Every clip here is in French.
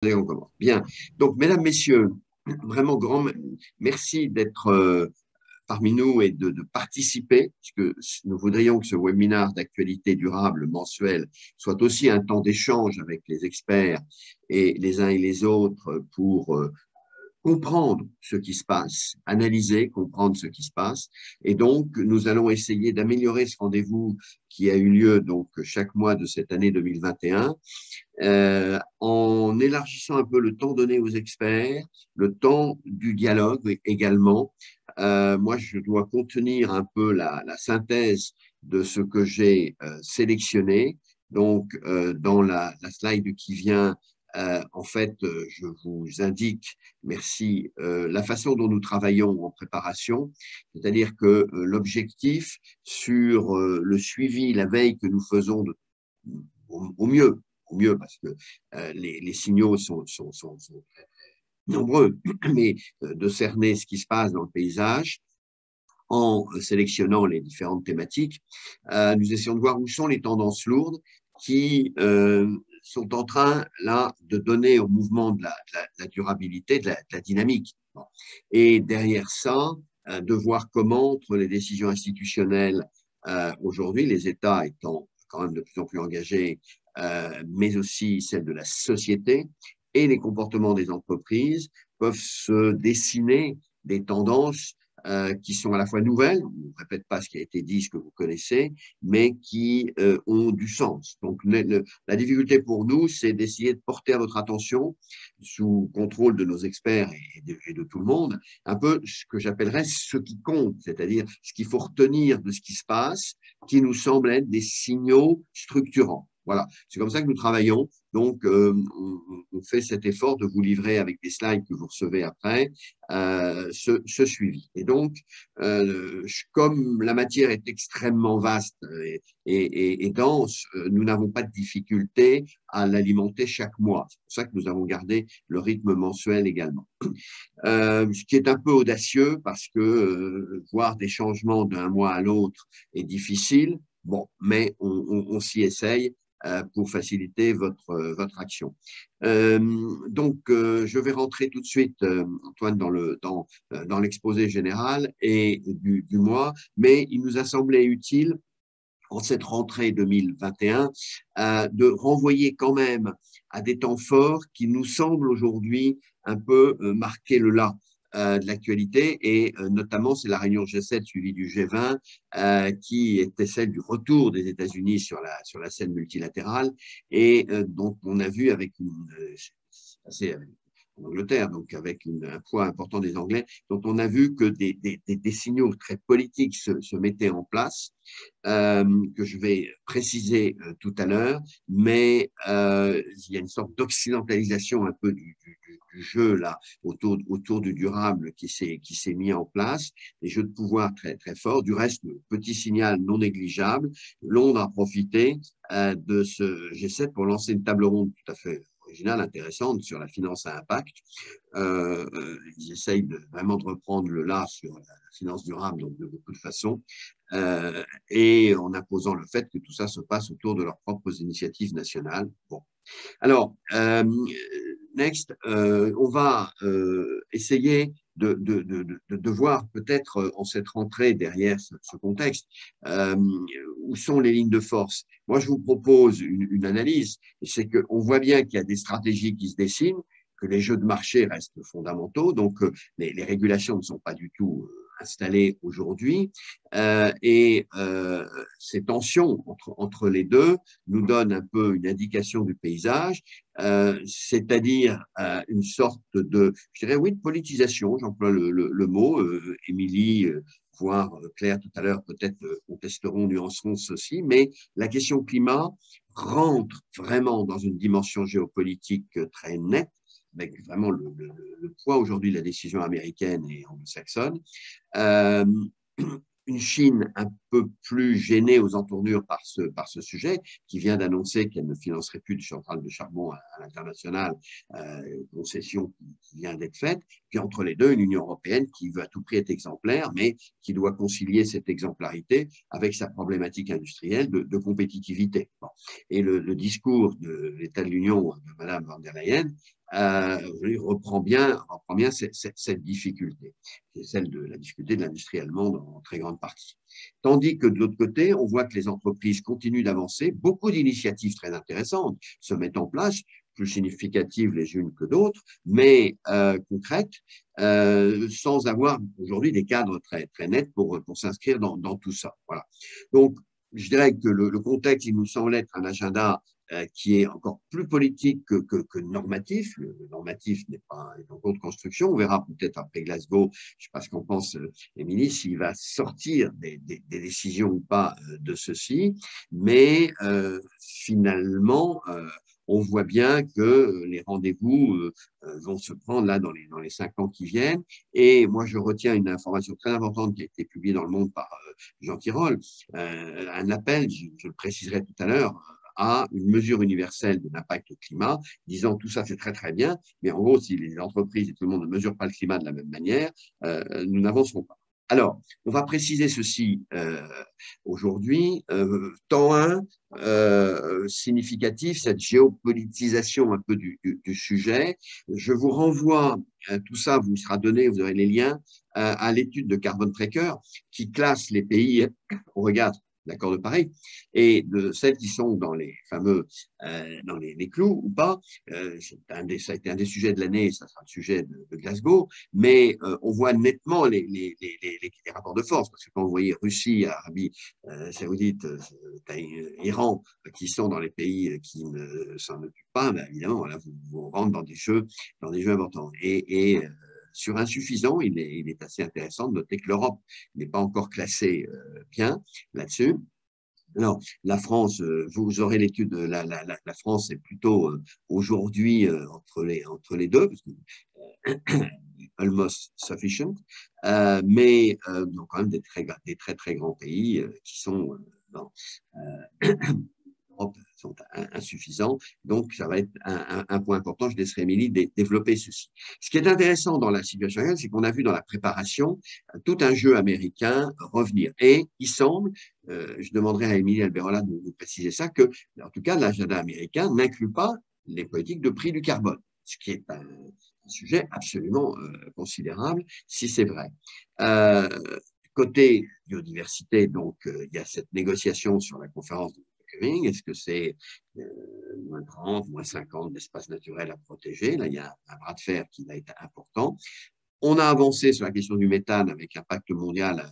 Allez, on commence. Bien. Donc, mesdames, messieurs, vraiment merci d'être parmi nous et de participer, puisque nous voudrions que ce webinaire d'actualité durable mensuel soit aussi un temps d'échange avec les experts et les uns et les autres pour comprendre ce qui se passe, analyser, comprendre ce qui se passe. Et donc, nous allons essayer d'améliorer ce rendez-vous qui a eu lieu donc chaque mois de cette année 2021 en élargissant un peu le temps donné aux experts, le temps du dialogue également. Moi, je dois contenir un peu la synthèse de ce que j'ai sélectionné. Donc, dans la slide qui vient, en fait, je vous indique, merci, la façon dont nous travaillons en préparation, c'est-à-dire que l'objectif sur le suivi, la veille que nous faisons au mieux, parce que les signaux sont très nombreux, mais de cerner ce qui se passe dans le paysage en sélectionnant les différentes thématiques. Nous essayons de voir où sont les tendances lourdes qui sont en train, là, de donner au mouvement de la durabilité, de la dynamique. Bon. Et derrière ça, de voir comment, entre les décisions institutionnelles, aujourd'hui, les États étant quand même de plus en plus engagés, mais aussi celles de la société et les comportements des entreprises peuvent se dessiner des tendances qui sont à la fois nouvelles, on ne répète pas ce qui a été dit, ce que vous connaissez, mais qui ont du sens. Donc, la difficulté pour nous, c'est d'essayer de porter à votre attention, sous contrôle de nos experts et de tout le monde, un peu ce que j'appellerais ce qui compte, c'est-à-dire ce qu'il faut retenir de ce qui se passe, qui nous semble être des signaux structurants. Voilà, c'est comme ça que nous travaillons. Donc, on fait cet effort de vous livrer avec des slides que vous recevez après ce suivi. Et donc, comme la matière est extrêmement vaste et dense, nous n'avons pas de difficulté à l'alimenter chaque mois. C'est pour ça que nous avons gardé le rythme mensuel également. Ce qui est un peu audacieux parce que voir des changements d'un mois à l'autre est difficile. Bon, mais on s'y essaye pour faciliter votre action. Donc, je vais rentrer tout de suite, Antoine, dans l'exposé général et du mois, mais il nous a semblé utile en cette rentrée 2021, de renvoyer quand même à des temps forts qui nous semblent aujourd'hui un peu marquer le là de l'actualité et notamment c'est la réunion G7 suivie du G20 qui était celle du retour des États-Unis sur la scène multilatérale et dont on a vu avec une assez en Angleterre, donc avec un poids important des Anglais, dont on a vu que des signaux très politiques se mettaient en place, que je vais préciser tout à l'heure, mais il y a une sorte d'occidentalisation un peu du jeu là autour du durable qui s'est mis en place, des jeux de pouvoir très très forts. Du reste, petit signal non négligeable, Londres a profité de ce G7 pour lancer une table ronde tout à fait originale, intéressante sur la finance à impact. Ils essayent vraiment de reprendre le là sur la finance durable donc de beaucoup de façons et en imposant le fait que tout ça se passe autour de leurs propres initiatives nationales. Bon. Alors, next, on va essayer de voir peut-être en cette rentrée derrière ce contexte où sont les lignes de force. Moi, je vous propose une analyse, et c'est qu'on voit bien qu'il y a des stratégies qui se dessinent, que les jeux de marché restent fondamentaux, donc les régulations ne sont pas du tout installées aujourd'hui, et ces tensions entre les deux nous donnent un peu une indication du paysage, c'est-à-dire une sorte de, je dirais oui, de politisation, j'emploie le mot, Émilie, voire Claire tout à l'heure peut-être contesteront, nuanceront ceci, mais la question climat rentre vraiment dans une dimension géopolitique très nette, avec vraiment le poids aujourd'hui de la décision américaine et anglo-saxonne. Euh, une Chine un peu plus gênée aux entournures par ce sujet, qui vient d'annoncer qu'elle ne financerait plus de centrales de charbon à l'international, concession qui vient d'être faite. Puis entre les deux, une Union européenne qui veut à tout prix être exemplaire, mais qui doit concilier cette exemplarité avec sa problématique industrielle de compétitivité. Bon. Et le discours de l'État de l'Union de Mme von der Leyen reprend bien cette difficulté, qui est celle de la difficulté de l'industrie allemande en très grande partie. Tandis que de l'autre côté, on voit que les entreprises continuent d'avancer, beaucoup d'initiatives très intéressantes se mettent en place, plus significatives les unes que d'autres, mais concrètes, sans avoir aujourd'hui des cadres très nets pour s'inscrire dans tout ça. Voilà. Donc, je dirais que le contexte, il nous semble être un agenda qui est encore plus politique que normatif. Le normatif n'est pas est en cours de construction. On verra peut-être après Glasgow, je ne sais pas ce qu'en pense Émilie, s'il va sortir des décisions ou pas de ceci. Mais finalement, on voit bien que les rendez-vous vont se prendre là dans les 5 ans qui viennent. Et moi, je retiens une information très importante qui a été publiée dans Le Monde par Jean Tirole, un appel, je le préciserai tout à l'heure, à une mesure universelle de l'impact au climat, disant tout ça c'est très bien, mais en gros, si les entreprises et tout le monde ne mesurent pas le climat de la même manière, nous n'avancerons pas. Alors, on va préciser ceci aujourd'hui. Temps 1, significatif, cette géopolitisation un peu du sujet. Je vous renvoie, tout ça vous sera donné, vous aurez les liens, à l'étude de Carbon Tracker qui classe les pays au regard de l'accord de Paris et de celles qui sont dans les fameux dans les clous ou pas. Ça a été un des sujets de l'année, ça sera le sujet de Glasgow, mais on voit nettement les rapports de force, parce que quand vous voyez Russie, Arabie Saoudite, Iran, qui sont dans les pays qui ne s'en occupent pas, ben évidemment, là, vous rentrez dans des jeux importants. Et sur insuffisant, il est assez intéressant de noter que l'Europe n'est pas encore classée bien là-dessus. Alors, la France, vous aurez l'étude, la France est plutôt aujourd'hui entre les deux, parce que, almost sufficient, mais donc quand même des très grands pays qui sont dans l'Europe sont insuffisants. Donc, ça va être un point important. Je laisserai Émilie développer ceci. Ce qui est intéressant dans la situation actuelle, c'est qu'on a vu dans la préparation tout un jeu américain revenir. Et il semble, je demanderai à Émilie Alberola de nous préciser ça, que, en tout cas, l'agenda américain n'inclut pas les politiques de prix du carbone, ce qui est un sujet absolument considérable, si c'est vrai. Côté biodiversité, donc, il y a cette négociation sur la conférence de Pickering. Est-ce que c'est moins 30, moins 50 d'espaces naturels à protéger? Là, il y a un bras de fer qui va être important. On a avancé sur la question du méthane avec un pacte mondial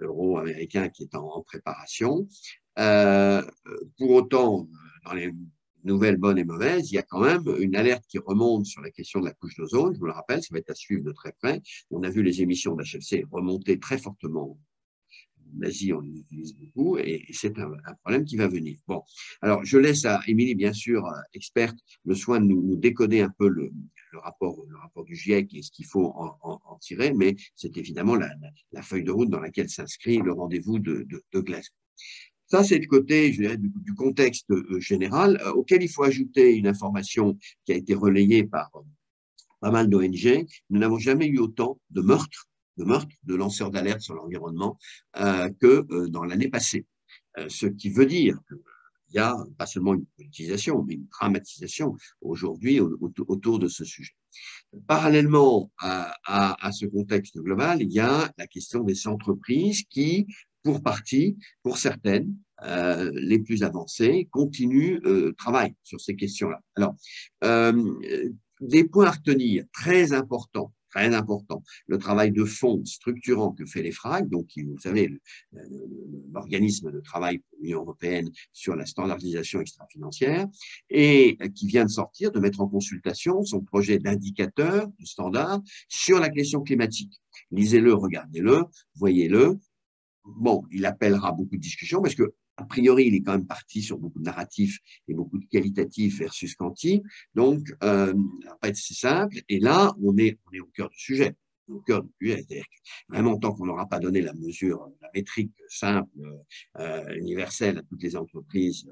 euro-américain qui est en préparation. Pour autant, dans les nouvelles bonnes et mauvaises, il y a quand même une alerte qui remonte sur la question de la couche d'ozone. Je vous le rappelle, ça va être à suivre de très près. On a vu les émissions d'HFC remonter très fortement. En Asie, on les utilise beaucoup et c'est un problème qui va venir. Bon, alors je laisse à Émilie, bien sûr, experte, le soin de nous décoder un peu le rapport du GIEC et ce qu'il faut en tirer, mais c'est évidemment la feuille de route dans laquelle s'inscrit le rendez-vous de Glasgow. Ça, c'est le côté, je dirais, du contexte général, auquel il faut ajouter une information qui a été relayée par pas mal d'ONG. Nous n'avons jamais eu autant de meurtres, de lanceurs d'alerte sur l'environnement que dans l'année passée. Ce qui veut dire qu'il y a pas seulement une politisation, mais une dramatisation aujourd'hui autour de ce sujet. Parallèlement à ce contexte global, il y a la question des entreprises qui, pour partie, pour certaines, les plus avancées, travaillent sur ces questions-là. Alors, des points à retenir très importants. Le travail de fond structurant que fait l'EFRAG, donc vous savez, l'organisme de travail pour l'Union européenne sur la standardisation extra-financière, et qui vient de sortir, de mettre en consultation son projet d'indicateur, de standard, sur la question climatique. Lisez-le, regardez-le, voyez-le. Bon, il appellera beaucoup de discussions parce que, a priori, il est quand même parti sur beaucoup de narratifs et beaucoup de qualitatifs versus quanti. Donc, ça va pas être si simple. Et là, on est au cœur du sujet. Au cœur du sujet. C'est-à-dire que vraiment, tant qu'on n'aura pas donné la mesure, la métrique simple, universelle à toutes les entreprises,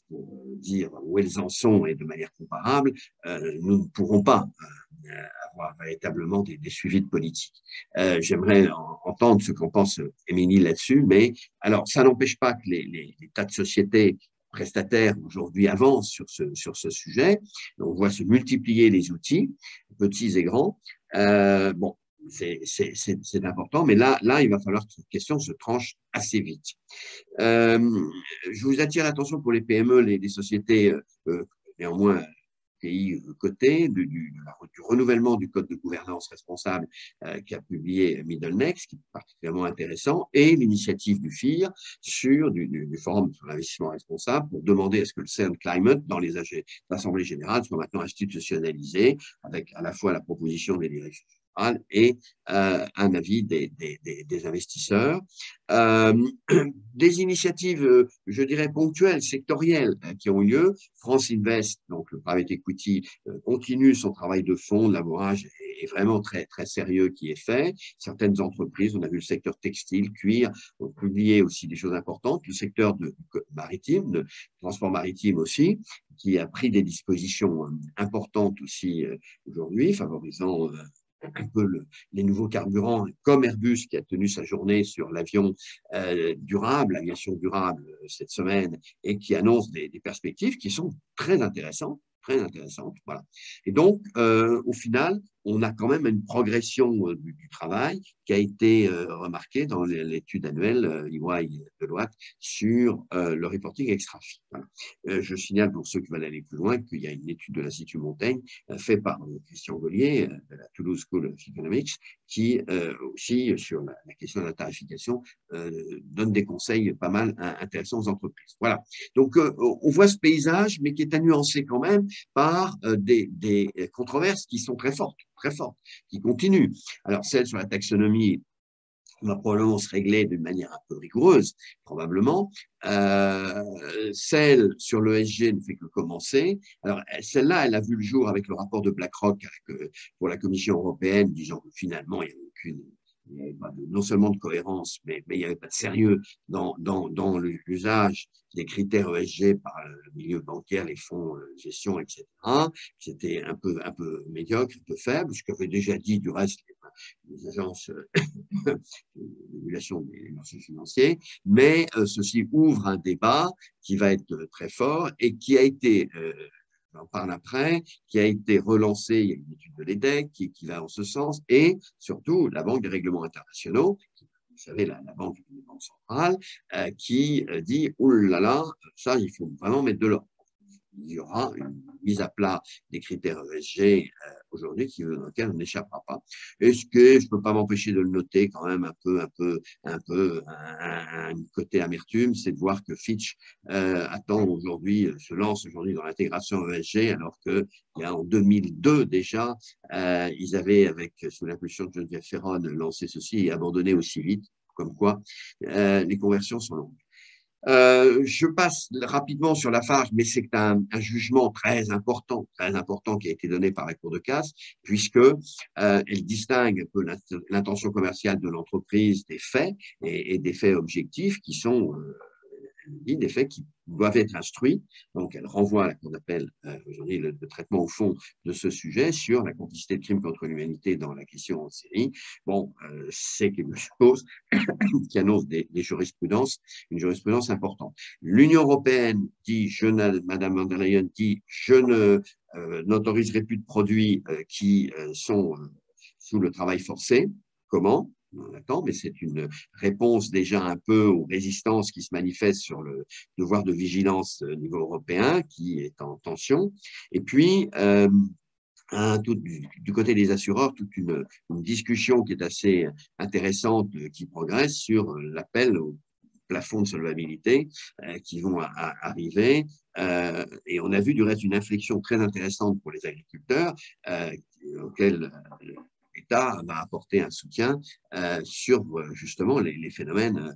pour dire où elles en sont et de manière comparable, nous ne pourrons pas avoir véritablement des suivis de politique. J'aimerais entendre ce qu'en pense Émilie là-dessus, mais alors ça n'empêche pas que les tas de sociétés prestataires aujourd'hui avancent sur ce sujet. On voit se multiplier les outils, petits et grands. Bon, c'est important, mais là, il va falloir que cette question se tranche assez vite. Je vous attire l'attention pour les PME, les sociétés néanmoins pays coté du renouvellement du code de gouvernance responsable qu'a publié Middlenext, qui est particulièrement intéressant, et l'initiative du FIR sur du Forum sur l'investissement responsable pour demander à ce que le CERN Climate dans les assemblées générales soit maintenant institutionnalisé avec à la fois la proposition des directions générales et un avis des investisseurs. Des initiatives, je dirais, ponctuelles, sectorielles qui ont eu lieu. France Invest, donc le private equity, continue son travail de fond, de labourage est vraiment très, très sérieux qui est fait. Certaines entreprises, on a vu le secteur textile, cuir, ont publié aussi des choses importantes. Le secteur maritime, de transport maritime aussi, qui a pris des dispositions importantes aussi aujourd'hui, favorisant un peu les nouveaux carburants, comme Airbus qui a tenu sa journée sur l'avion durable, l'aviation durable cette semaine, et qui annonce des perspectives qui sont très intéressantes. Très intéressante, voilà. Et donc, au final, on a quand même une progression du travail qui a été remarquée dans l'étude annuelle EY Deloitte sur le reporting extra-FI. Voilà. Je signale pour ceux qui veulent aller plus loin qu'il y a une étude de l'Institut Montaigne faite par Christian Gaulier de la Toulouse School of Economics qui aussi, sur la question de la tarification, donne des conseils pas mal intéressants aux entreprises. Voilà. Donc, on voit ce paysage, mais qui est à nuancer quand même par des controverses qui sont très fortes, qui continuent. Alors, celle sur la taxonomie va probablement se régler d'une manière un peu rigoureuse, probablement. Celle sur l'ESG ne fait que commencer. Alors, celle-là, elle a vu le jour avec le rapport de BlackRock pour la Commission européenne, disant que finalement, il n'y avait pas non seulement de cohérence, mais il n'y avait pas de sérieux dans l'usage des critères ESG par le milieu bancaire, les fonds de gestion, etc. C'était un peu médiocre, un peu faible, ce qu'avait déjà dit du reste les agences de régulation des marchés financiers, mais ceci ouvre un débat qui va être très fort et qui a été j'en parle après, qui a été relancé, il y a une étude de l'EDEC qui va en ce sens, et surtout la Banque des règlements internationaux, vous savez, la banque centrale, qui dit, oh là là, ça, il faut vraiment mettre de l'ordre. Il y aura une mise à plat des critères ESG aujourd'hui dans lequel on n'échappera pas. Est-ce que je ne peux pas m'empêcher de le noter quand même un côté amertume, c'est de voir que Fitch se lance aujourd'hui dans l'intégration ESG, alors qu'il y a en 2002 déjà, ils avaient, sous l'impulsion de Geneviève Ferron, lancé ceci et abandonné aussi vite, comme quoi les conversions sont longues. Je passe rapidement sur Lafarge, mais c'est un jugement très important qui a été donné par la Cour de casse, puisque elle distingue un peu l'intention commerciale de l'entreprise des faits et des faits objectifs qui sont des faits qui doivent être instruits. Donc, elle renvoie à ce qu'on appelle aujourd'hui le traitement au fond de ce sujet sur la complicité de crimes contre l'humanité dans la question en série. Bon, c'est quelque chose qui annonce une jurisprudence importante. L'Union européenne dit, Madame von der Leyen dit, je n'autoriserai plus de produits qui sont sous le travail forcé. Comment ? On attend, mais c'est une réponse déjà un peu aux résistances qui se manifestent sur le devoir de vigilance au niveau européen qui est en tension. Et puis, du côté des assureurs, toute une discussion qui est assez intéressante, qui progresse sur l'appel au plafond de solvabilité qui vont arriver. Et on a vu du reste une inflexion très intéressante pour les agriculteurs auxquels l'État va apporter un soutien sur justement les phénomènes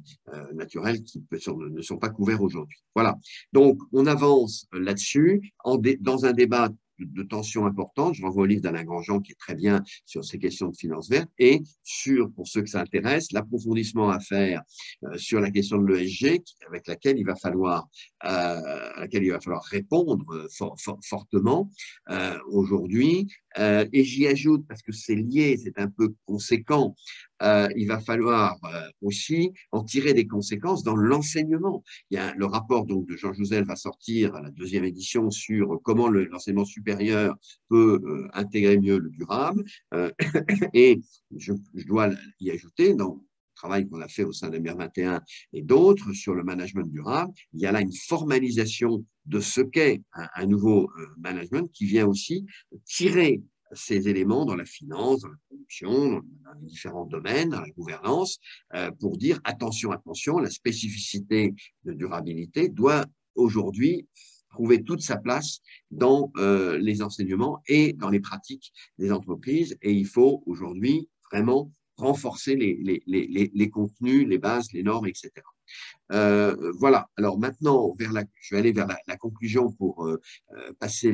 naturels qui ne sont pas couverts aujourd'hui. Voilà. Donc, on avance là-dessus dans un débat de tension importante. Je renvoie au livre d'Alain Grandjean qui est très bien sur ces questions de finances vertes et pour ceux que ça intéresse, l'approfondissement à faire sur la question de l'ESG avec laquelle il va falloir répondre fortement aujourd'hui. Et j'y ajoute, parce que c'est lié, c'est un peu conséquent, il va falloir aussi en tirer des conséquences dans l'enseignement. Il y a le rapport donc de Jean Jouzel va sortir à la 2e édition sur comment l'enseignement supérieur peut intégrer mieux le durable. Et je dois y ajouter, dans le travail qu'on a fait au sein de MIR 21 et d'autres sur le management durable, il y a là une formalisation de ce qu'est un nouveau management qui vient aussi tirer ces éléments dans la finance, dans la production, dans les différents domaines, dans la gouvernance, pour dire attention, attention, la spécificité de durabilité doit aujourd'hui trouver toute sa place dans les enseignements et dans les pratiques des entreprises. Et il faut aujourd'hui vraiment renforcer les contenus, les bases, les normes, etc. Voilà. Alors maintenant, je vais aller vers la conclusion pour passer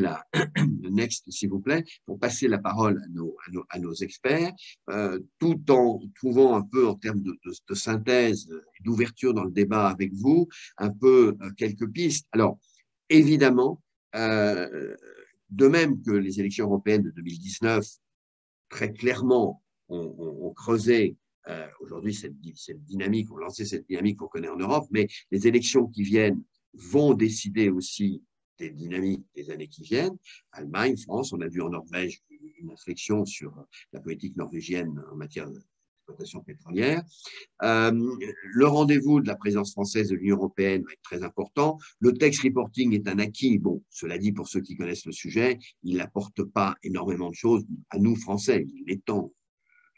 next, s'il vous plaît, pour passer la parole à nos experts, tout en trouvant un peu en termes de synthèse, d'ouverture dans le débat avec vous, un peu quelques pistes. Alors, évidemment, de même que les élections européennes de 2019, très clairement, ont creusé aujourd'hui cette dynamique, ont lancé cette dynamique qu'on connaît en Europe, mais les élections qui viennent vont décider aussi des dynamiques des années qui viennent. Allemagne, France, on a vu en Norvège une inflexion sur la politique norvégienne en matière d'exploitation pétrolière. Le rendez-vous de la présidence française de l'Union européenne va être très important. Le tax reporting est un acquis. Bon, cela dit, pour ceux qui connaissent le sujet, il n'apporte pas énormément de choses à nous, Français. Il étend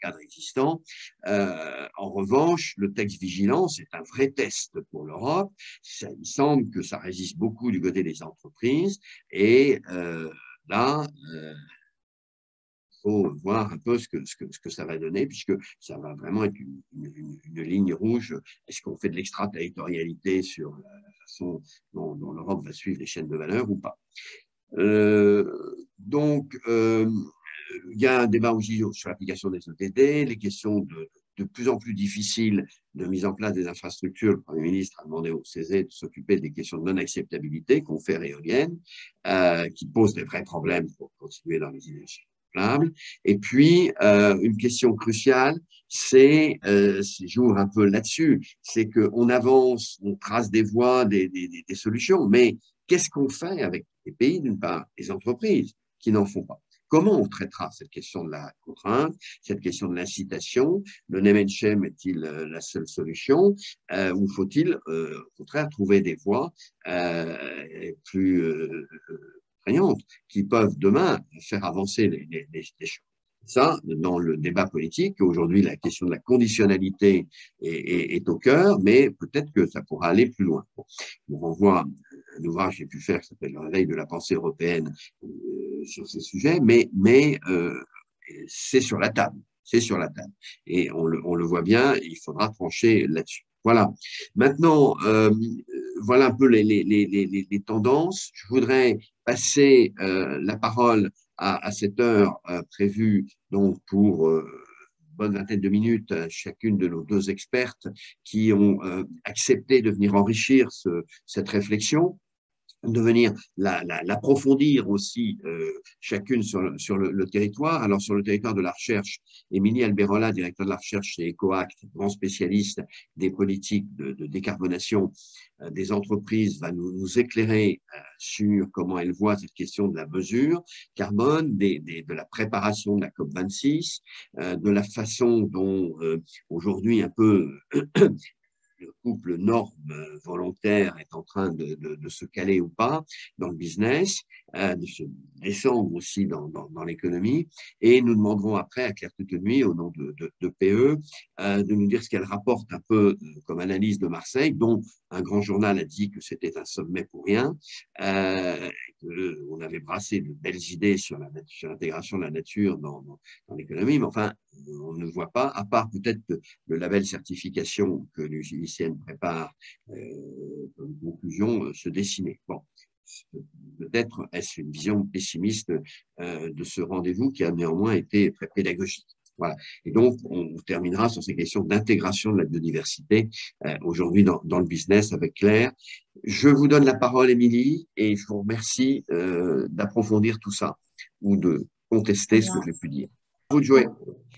le cadre existant. En revanche, le texte vigilance est un vrai test pour l'Europe. Il semble que ça résiste beaucoup du côté des entreprises. Et là, faut voir un peu ce que ça va donner, puisque ça va vraiment être une ligne rouge. Est-ce qu'on fait de l'extraterritorialité sur la façon dont l'Europe va suivre les chaînes de valeur ou pas? Donc, il y a un débat aussi sur l'application des OTD, les questions de plus en plus difficiles de mise en place des infrastructures. Le Premier ministre a demandé au CESE de s'occuper des questions de non-acceptabilité qu'on fait éoliennes, qui posent des vrais problèmes pour continuer dans les énergies renouvelables. Et puis, une question cruciale, j'ouvre un peu là-dessus, c'est qu'on avance, on trace des voies, des solutions, mais qu'est-ce qu'on fait avec les pays, d'une part, les entreprises qui n'en font pas? Comment on traitera cette question de la contrainte, cette question de l'incitation? Le name and shame est-il la seule solution ou faut-il au contraire trouver des voies plus prégnantes qui peuvent demain faire avancer les choses? Ça, dans le débat politique, aujourd'hui, la question de la conditionnalité est au cœur, mais peut-être que ça pourra aller plus loin. Bon, je vous renvoie un ouvrage que j'ai pu faire qui s'appelle Le réveil de la pensée européenne sur ces sujets, mais c'est sur la table. C'est sur la table. Et on le voit bien, il faudra trancher là-dessus. Voilà. Maintenant, voilà un peu les tendances. Je voudrais passer la parole à cette heure prévue donc pour une bonne vingtaine de minutes à chacune de nos deux expertes qui ont accepté de venir enrichir cette réflexion, de venir l'approfondir aussi chacune sur le territoire. Alors, sur le territoire de la recherche, Émilie Alberola, directeur de la recherche chez EcoAct, grand spécialiste des politiques de décarbonation des entreprises, va nous éclairer sur comment elle voit cette question de la mesure carbone, de la préparation de la COP26, de la façon dont aujourd'hui un peu le couple norme volontaire est en train de se caler ou pas dans le business, de se descendre aussi dans l'économie. Et nous demanderons après à Claire Tutenuy, au nom de PE, de nous dire ce qu'elle rapporte un peu comme analyse de Marseille, dont un grand journal a dit que c'était un sommet pour rien, qu'on avait brassé de belles idées sur l'intégration de la nature dans l'économie, mais enfin, on ne voit pas, à part peut-être le label certification que l'UGICN prépare comme conclusion, se dessiner. Bon, peut-être est-ce une vision pessimiste de ce rendez-vous qui a néanmoins été très pédagogique. Voilà. Et donc, on terminera sur ces questions d'intégration de la biodiversité aujourd'hui dans le business avec Claire. Je vous donne la parole, Émilie, et je vous remercie d'approfondir tout ça ou de contester ce que j'ai pu dire. Vous de jouer.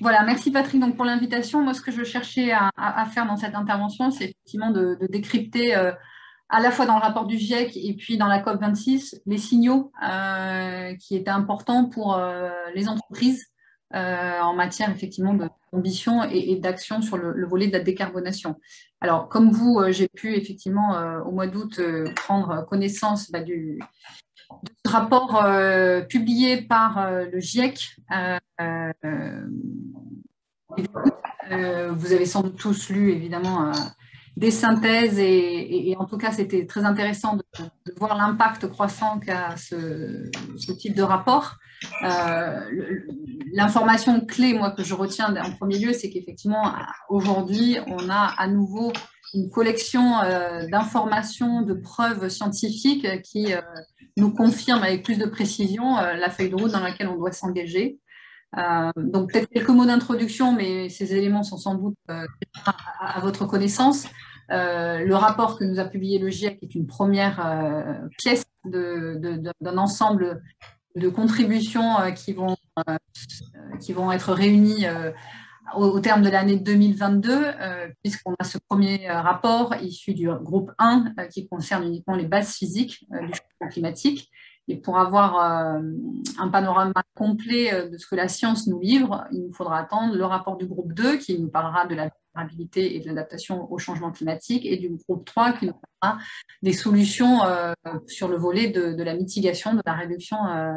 Voilà, merci Patrick donc, pour l'invitation. Moi, ce que je cherchais à faire dans cette intervention, c'est effectivement de décrypter à la fois dans le rapport du GIEC et puis dans la COP26 les signaux qui étaient importants pour les entreprises en matière effectivement d'ambition et d'action sur le volet de la décarbonation. Alors, comme vous, j'ai pu effectivement au mois d'août prendre connaissance de ce rapport publié par le GIEC. Vous avez sans doute tous lu évidemment des synthèses et en tout cas c'était très intéressant de voir l'impact croissant qu'a ce type de rapport. L'information clé, moi, que je retiens en premier lieu, c'est qu'effectivement aujourd'hui on a à nouveau une collection d'informations, de preuves scientifiques qui nous confirment avec plus de précision la feuille de route dans laquelle on doit s'engager. Donc peut-être quelques mots d'introduction, mais ces éléments sont sans doute à votre connaissance. Le rapport que nous a publié le GIEC est une première pièce d'un ensemble de contributions qui vont être réunies au terme de l'année 2022, puisqu'on a ce premier rapport issu du groupe 1 qui concerne uniquement les bases physiques du changement climatique. Et pour avoir un panorama complet de ce que la science nous livre, il nous faudra attendre le rapport du groupe 2 qui nous parlera de la vulnérabilité et de l'adaptation au changement climatique et du groupe 3 qui nous parlera des solutions sur le volet de la mitigation, de la réduction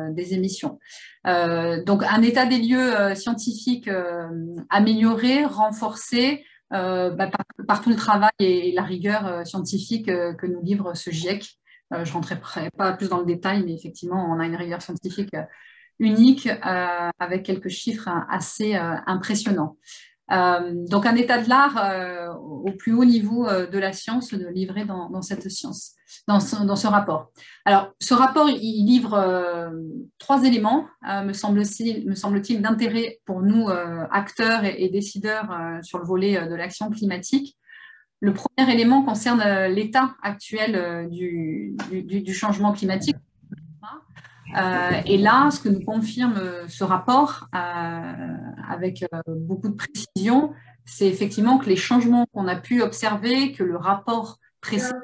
des émissions. Donc un état des lieux scientifique amélioré, renforcé par tout le travail et la rigueur scientifique que nous livre ce GIEC. Je ne rentrerai pas plus dans le détail, mais effectivement, on a une rigueur scientifique unique avec quelques chiffres assez impressionnants. Donc, un état de l'art au plus haut niveau de la science livré dans cette science, dans ce rapport. Alors, ce rapport, il livre 3 éléments, me semble-t-il, d'intérêt pour nous, acteurs et décideurs sur le volet de l'action climatique. Le premier élément concerne l'état actuel du changement climatique. Et là, ce que nous confirme ce rapport, avec beaucoup de précision, c'est effectivement que les changements qu'on a pu observer, que le rapport précédent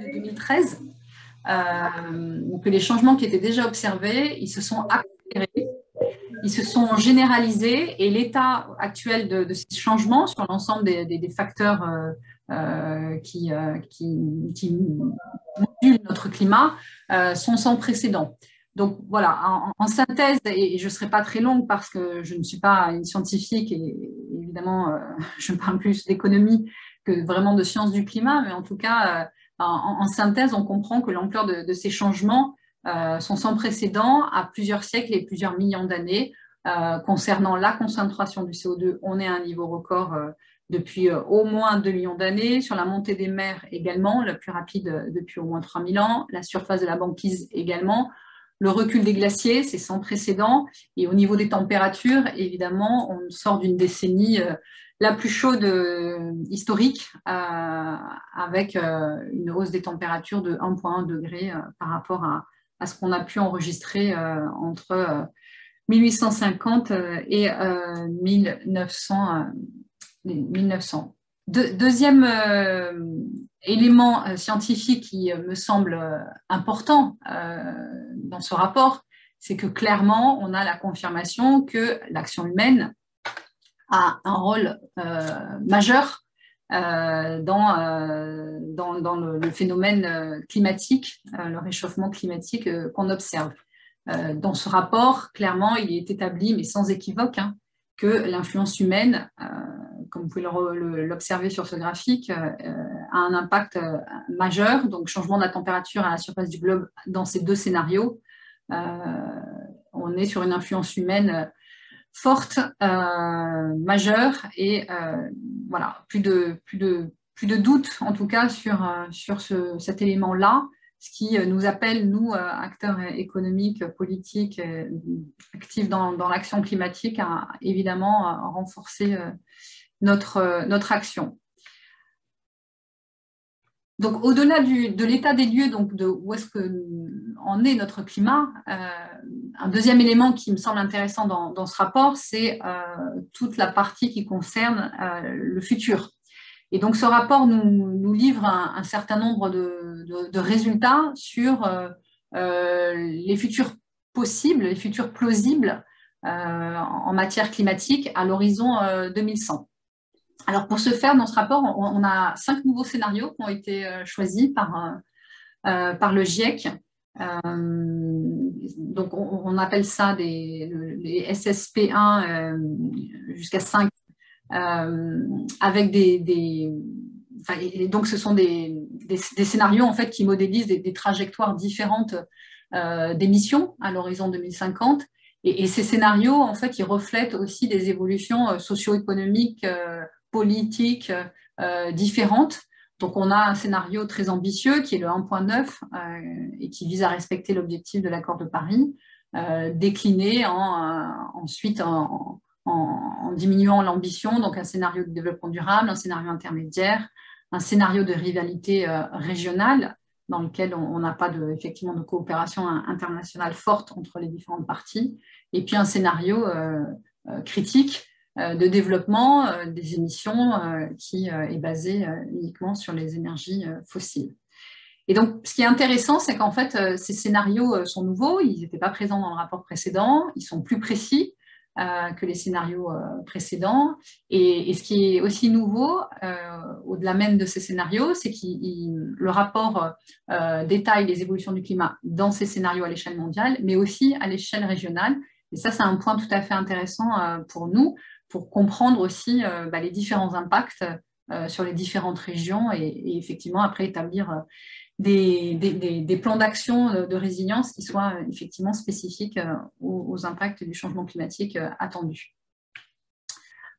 de 2013, que les changements qui étaient déjà observés, ils se sont accélérés, ils se sont généralisés, et l'état actuel de ces changements sur l'ensemble des facteurs qui modulent notre climat sont sans précédent. Donc voilà, en synthèse, et je ne serai pas très longue parce que je ne suis pas une scientifique et évidemment je parle plus d'économie que vraiment de sciences du climat, mais en tout cas, en synthèse, on comprend que l'ampleur de ces changements sont sans précédent à plusieurs siècles et plusieurs millions d'années. Concernant la concentration du CO2, on est à un niveau record depuis au moins 2 millions d'années. Sur la montée des mers également, la plus rapide depuis au moins 3000 ans. La surface de la banquise également. Le recul des glaciers, c'est sans précédent. Et au niveau des températures, évidemment, on sort d'une décennie la plus chaude historique, avec une hausse des températures de 1,1 degré par rapport à ce qu'on a pu enregistrer entre 1850 et 1900. Deuxième élément scientifique qui me semble important dans ce rapport, c'est que clairement, on a la confirmation que l'action humaine a un rôle majeur dans le phénomène climatique, le réchauffement climatique qu'on observe. Dans ce rapport, clairement, il est établi, mais sans équivoque, que l'influence humaine, comme vous pouvez l'observer sur ce graphique, a un impact majeur. Donc, changement de la température à la surface du globe dans ces 2 scénarios. On est sur une influence humaine forte, majeure, et voilà, plus de doute, en tout cas, sur cet élément-là. Ce qui nous appelle, nous, acteurs économiques, politiques, actifs dans l'action climatique, à évidemment renforcer notre action. Donc, au-delà de l'état des lieux, donc de où est-ce qu'en est notre climat, un deuxième élément qui me semble intéressant dans ce rapport, c'est toute la partie qui concerne le futur. Et donc, ce rapport nous livre un certain nombre de résultats sur les futurs possibles, les futurs plausibles en matière climatique à l'horizon 2100. Alors, pour ce faire, dans ce rapport, on a 5 nouveaux scénarios qui ont été choisis par le GIEC. Donc, on appelle ça les SSP1 jusqu'à 5, avec donc ce sont des scénarios en fait qui modélisent des trajectoires différentes d'émissions à l'horizon 2050. Et ces scénarios, en fait, ils reflètent aussi des évolutions socio-économiques, politiques différentes. Donc, on a un scénario très ambitieux qui est le 1.9 et qui vise à respecter l'objectif de l'accord de Paris, décliné ensuite en diminuant l'ambition, donc un scénario de développement durable, un scénario intermédiaire, un scénario de rivalité régionale dans lequel on n'a pas effectivement de coopération internationale forte entre les différentes parties, et puis un scénario critique de développement des émissions qui est basé uniquement sur les énergies fossiles. Et donc, ce qui est intéressant, c'est qu'en fait, ces scénarios sont nouveaux, ils n'étaient pas présents dans le rapport précédent, ils sont plus précis que les scénarios précédents. Et ce qui est aussi nouveau, au-delà même de ces scénarios, c'est que le rapport détaille les évolutions du climat dans ces scénarios à l'échelle mondiale, mais aussi à l'échelle régionale. Et ça, c'est un point tout à fait intéressant pour nous, pour comprendre aussi les différents impacts sur les différentes régions et effectivement, après, établir des plans d'action de résilience qui soient effectivement spécifiques aux impacts du changement climatique attendus.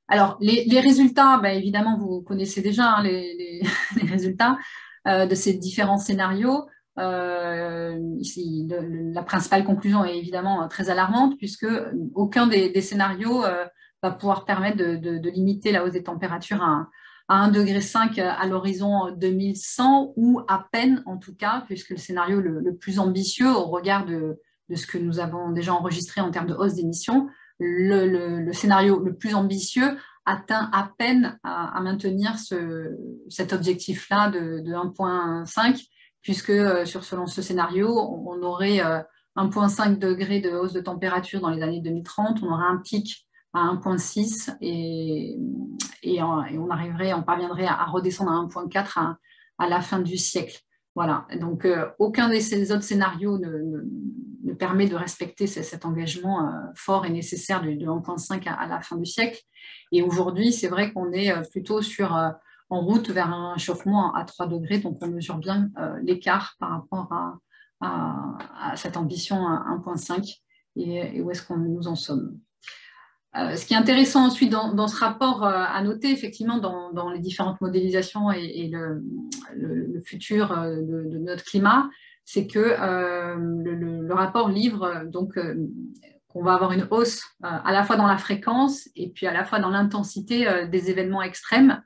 Alors, les résultats, évidemment, vous connaissez déjà les résultats de ces différents scénarios. Ici, la principale conclusion est évidemment très alarmante puisque aucun des scénarios va pouvoir permettre de limiter la hausse des températures à 1,5 degré à l'horizon 2100, ou à peine en tout cas, puisque le scénario le plus ambitieux au regard de ce que nous avons déjà enregistré en termes de hausse d'émissions, le scénario le plus ambitieux atteint à peine à maintenir cet objectif-là de 1,5, puisque selon ce scénario, on aurait 1,5 degré de hausse de température dans les années 2030, on aurait un pic à 1,6 et on parviendrait à redescendre à 1,4 à la fin du siècle. Voilà, donc aucun de ces autres scénarios ne permet de respecter cet engagement fort et nécessaire de 1,5 à la fin du siècle. Et aujourd'hui, c'est vrai qu'on est plutôt en route vers un réchauffement à 3 degrés, donc on mesure bien l'écart par rapport à cette ambition à 1,5 et où est-ce qu'on nous en sommes. Ce qui est intéressant ensuite dans ce rapport à noter, effectivement, dans les différentes modélisations et le futur de notre climat, c'est que le rapport livre donc qu'on va avoir une hausse à la fois dans la fréquence et puis à la fois dans l'intensité des événements extrêmes.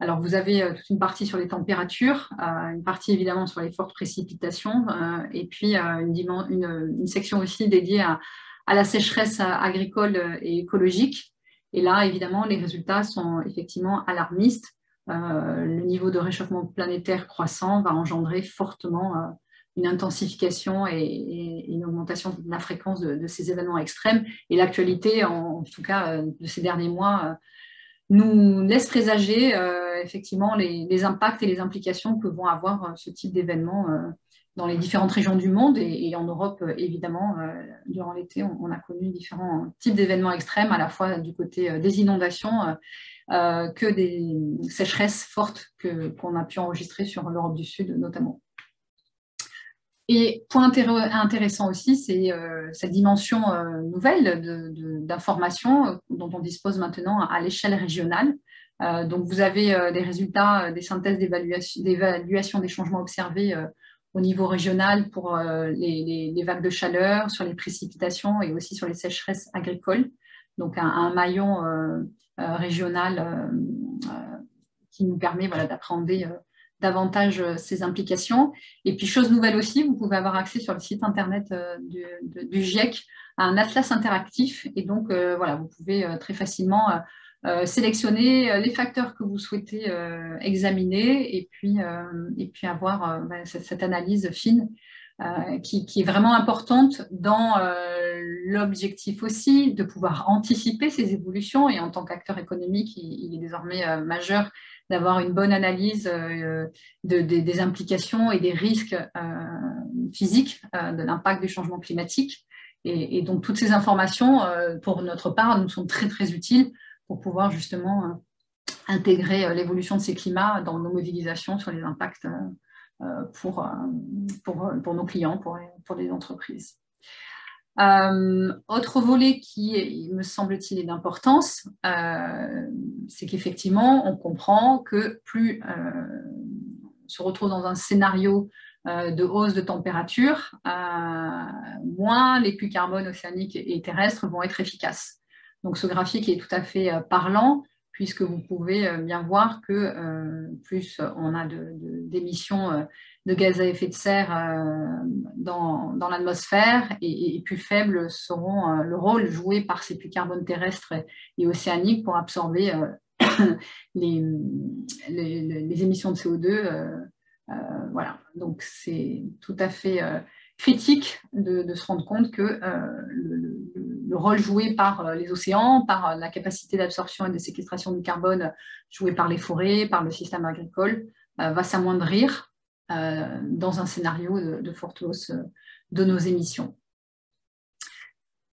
Alors, vous avez toute une partie sur les températures, une partie évidemment sur les fortes précipitations, et puis une section aussi dédiée à la sécheresse agricole et écologique. Et là, évidemment, les résultats sont effectivement alarmistes. Le niveau de réchauffement planétaire croissant va engendrer fortement une intensification et une augmentation de la fréquence de ces événements extrêmes. Et l'actualité, en tout cas de ces derniers mois, nous laisse présager effectivement les impacts et les implications que vont avoir ce type d'événements dans les différentes régions du monde et en Europe, évidemment, durant l'été, on a connu différents types d'événements extrêmes, à la fois du côté des inondations que des sécheresses fortes qu'on a pu enregistrer sur l'Europe du Sud notamment. Et point intéressant aussi, c'est cette dimension nouvelle d'information dont on dispose maintenant à l'échelle régionale. Donc, vous avez des résultats, des synthèses d'évaluation des changements observés au niveau régional pour les vagues de chaleur, sur les précipitations et aussi sur les sécheresses agricoles. Donc, un maillon régional qui nous permet d'appréhender davantage ces implications. Et puis, chose nouvelle aussi, vous pouvez avoir accès sur le site internet du GIEC à un atlas interactif. Et donc, voilà, vous pouvez très facilement sélectionner les facteurs que vous souhaitez examiner et puis avoir cette analyse fine qui est vraiment importante dans l'objectif aussi de pouvoir anticiper ces évolutions. Et en tant qu'acteur économique, il est désormais majeur d'avoir une bonne analyse des implications et des risques physiques de l'impact du changement climatique. Et donc, toutes ces informations, pour notre part, nous sont très, très utiles pour pouvoir justement intégrer l'évolution de ces climats dans nos modélisations sur les impacts pour nos clients, pour les entreprises. Autre volet qui, me semble-t-il, est d'importance, c'est qu'effectivement, on comprend que plus on se retrouve dans un scénario de hausse de température, moins les puits carbone océaniques et terrestres vont être efficaces. Donc, ce graphique est tout à fait parlant, puisque vous pouvez bien voir que plus on a d'émissions de gaz à effet de serre dans l'atmosphère et plus faibles seront le rôle joué par ces puits carbone terrestres et océaniques pour absorber les émissions de CO2. Voilà, donc c'est tout à fait critique de se rendre compte que le rôle joué par les océans, par la capacité d'absorption et de séquestration du carbone joué par les forêts, par le système agricole, va s'amoindrir dans un scénario de forte hausse de nos émissions.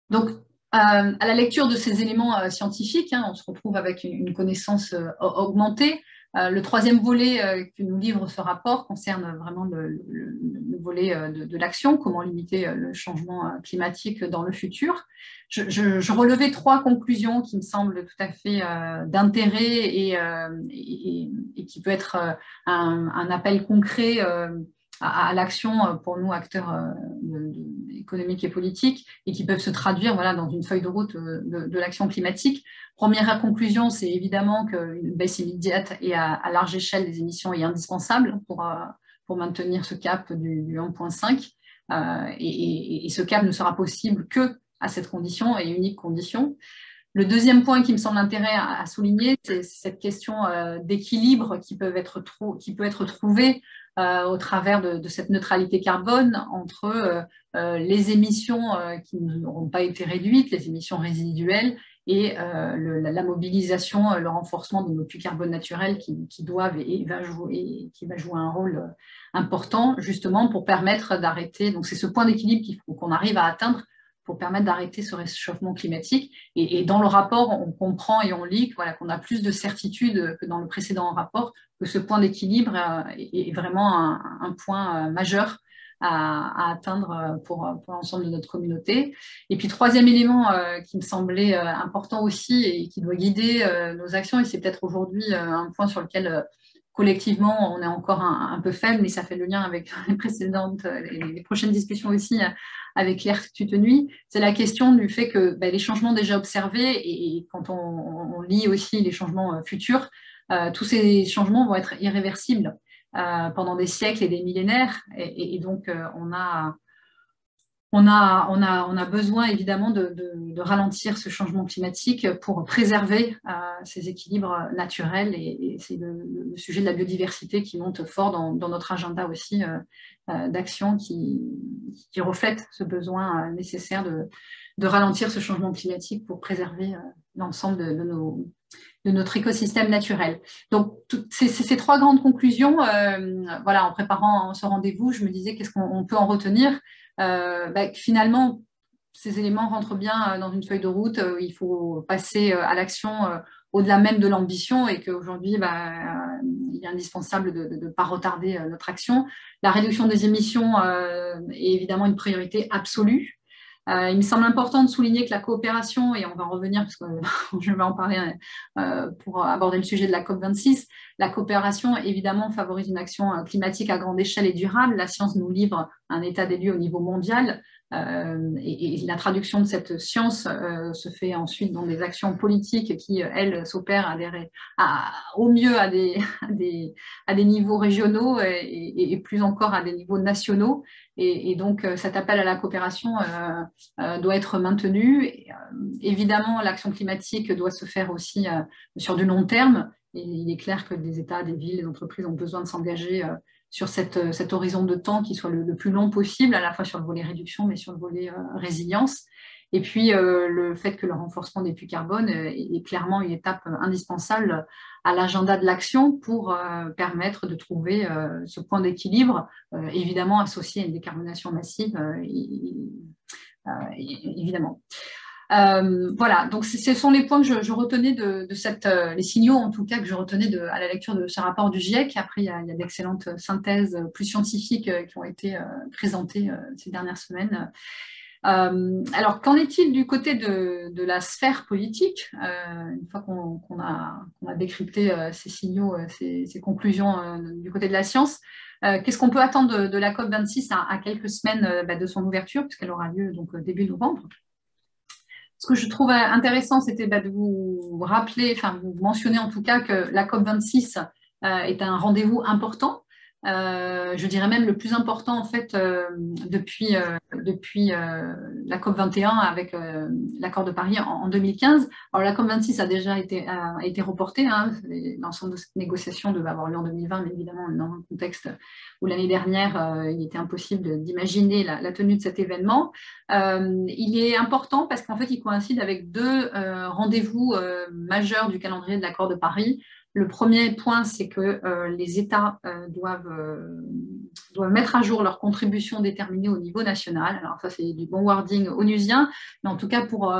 Donc, à la lecture de ces éléments scientifiques, on se retrouve avec une connaissance augmentée. Le troisième volet que nous livre ce rapport concerne vraiment le volet de l'action, comment limiter le changement climatique dans le futur. Je relevais 3 conclusions qui me semblent tout à fait d'intérêt et qui peut être un appel concret à l'action pour nous, acteurs économiques et politiques, et qui peuvent se traduire dans une feuille de route de l'action climatique. Première conclusion, c'est évidemment qu'une baisse immédiate et à large échelle des émissions est indispensable pour maintenir ce cap du 1,5. Et ce cap ne sera possible que à cette condition et unique condition. Le deuxième point qui me semble intéressant à souligner, c'est cette question d'équilibre qui peut être trouvée au travers de cette neutralité carbone entre les émissions qui n'auront pas été réduites, les émissions résiduelles, et la mobilisation, le renforcement de nos puits carbone naturels qui doivent et qui va jouer un rôle important justement pour permettre d'arrêter. Donc c'est ce point d'équilibre qu'il faut qu'on arrive à atteindre pour permettre d'arrêter ce réchauffement climatique. Et dans le rapport, on comprend et on lit qu'on a plus de certitude que dans le précédent rapport, que ce point d'équilibre est vraiment un point majeur à atteindre pour l'ensemble de notre communauté. Et puis, troisième élément qui me semblait important aussi et qui doit guider nos actions, et c'est peut-être aujourd'hui un point sur lequel collectivement on est encore un peu faible, mais ça fait le lien avec les précédentes et les prochaines discussions aussi avec Claire Tutenuy, c'est la question du fait que les changements déjà observés, et quand on lit aussi les changements futurs, tous ces changements vont être irréversibles pendant des siècles et des millénaires, et donc on a besoin évidemment de ralentir ce changement climatique pour préserver ces équilibres naturels, et c'est le sujet de la biodiversité qui monte fort dans notre agenda aussi d'action qui reflète ce besoin nécessaire de ralentir ce changement climatique pour préserver l'ensemble de notre écosystème naturel. Donc, ces 3 grandes conclusions, en préparant ce rendez-vous, je me disais qu'est-ce qu'on peut en retenir. Finalement, ces éléments rentrent bien dans une feuille de route. Il faut passer à l'action au-delà même de l'ambition, et qu'aujourd'hui, il est indispensable de ne pas retarder notre action. La réduction des émissions est évidemment une priorité absolue. Il me semble important de souligner que la coopération, et on va en revenir parce que je vais en parler pour aborder le sujet de la COP26, la coopération évidemment favorise une action climatique à grande échelle et durable. La science nous livre un état des lieux au niveau mondial Et la traduction de cette science se fait ensuite dans des actions politiques qui, elles, s'opèrent au mieux à des niveaux régionaux et plus encore à des niveaux nationaux. Et donc, cet appel à la coopération doit être maintenu. Évidemment, l'action climatique doit se faire aussi sur du long terme. Et il est clair que des États, des villes, des entreprises ont besoin de s'engager sur cet horizon de temps qui soit le plus long possible, à la fois sur le volet réduction, mais sur le volet résilience. Et puis, le fait que le renforcement des puits carbone est clairement une étape indispensable à l'agenda de l'action pour permettre de trouver ce point d'équilibre, évidemment associé à une décarbonation massive, évidemment. Voilà, donc ce sont les points que je retenais les signaux en tout cas que je retenais à la lecture de ce rapport du GIEC. Après, il y a d'excellentes synthèses plus scientifiques qui ont été présentées ces dernières semaines. Alors, qu'en est-il du côté de la sphère politique? Une fois qu'on a décrypté ces signaux, ces conclusions du côté de la science, qu'est-ce qu'on peut attendre de la COP26 à quelques semaines de son ouverture, puisqu'elle aura lieu donc début novembre? Ce que je trouve intéressant, c'était de vous rappeler, enfin vous mentionner en tout cas que la COP26 est un rendez-vous important. Je dirais même le plus important en fait depuis la COP21 avec l'accord de Paris en 2015. Alors la COP26 a déjà été reportée, hein. L'ensemble de cette négociation devait avoir lieu en 2020, mais évidemment dans un contexte où l'année dernière il était impossible d'imaginer la tenue de cet événement. Il est important parce qu'en fait il coïncide avec deux rendez-vous majeurs du calendrier de l'accord de Paris. Le premier point, c'est que les États doivent mettre à jour leurs contributions déterminées au niveau national. Alors ça, c'est du bon wording onusien, mais en tout cas pour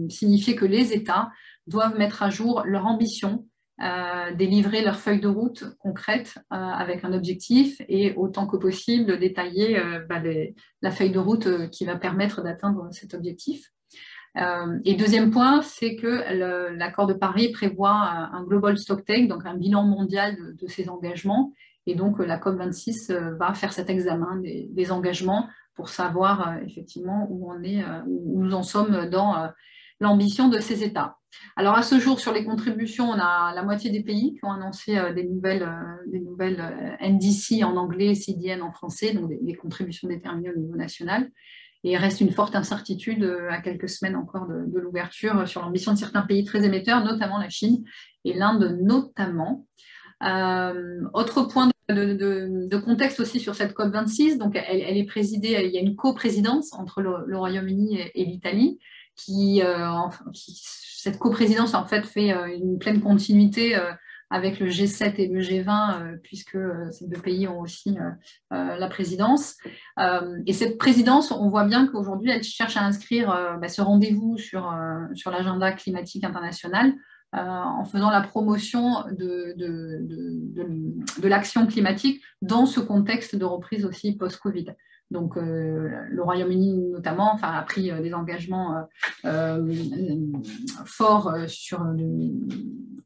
signifier que les États doivent mettre à jour leur ambition, délivrer leur feuille de route concrète avec un objectif et autant que possible détailler la feuille de route qui va permettre d'atteindre cet objectif. Et deuxième point, c'est que l'accord de Paris prévoit un global stocktake, donc un bilan mondial de ces engagements. Et donc, la COP26 va faire cet examen des engagements pour savoir effectivement où nous en sommes dans l'ambition de ces États. Alors, à ce jour, sur les contributions, on a la moitié des pays qui ont annoncé des nouvelles NDC en anglais, CDN en français, donc des contributions déterminées au niveau national. Et il reste une forte incertitude à quelques semaines encore de l'ouverture sur l'ambition de certains pays très émetteurs, notamment la Chine et l'Inde notamment. Autre point de contexte aussi sur cette COP26, donc elle est présidée, il y a une coprésidence entre le Royaume-Uni et l'Italie, cette coprésidence en fait fait une pleine continuité avec le G7 et le G20, puisque ces deux pays ont aussi la présidence. Et cette présidence, on voit bien qu'aujourd'hui, elle cherche à inscrire ce rendez-vous sur l'agenda climatique international en faisant la promotion de l'action climatique dans ce contexte de reprise aussi post-Covid. Donc, le Royaume-Uni notamment a pris des engagements forts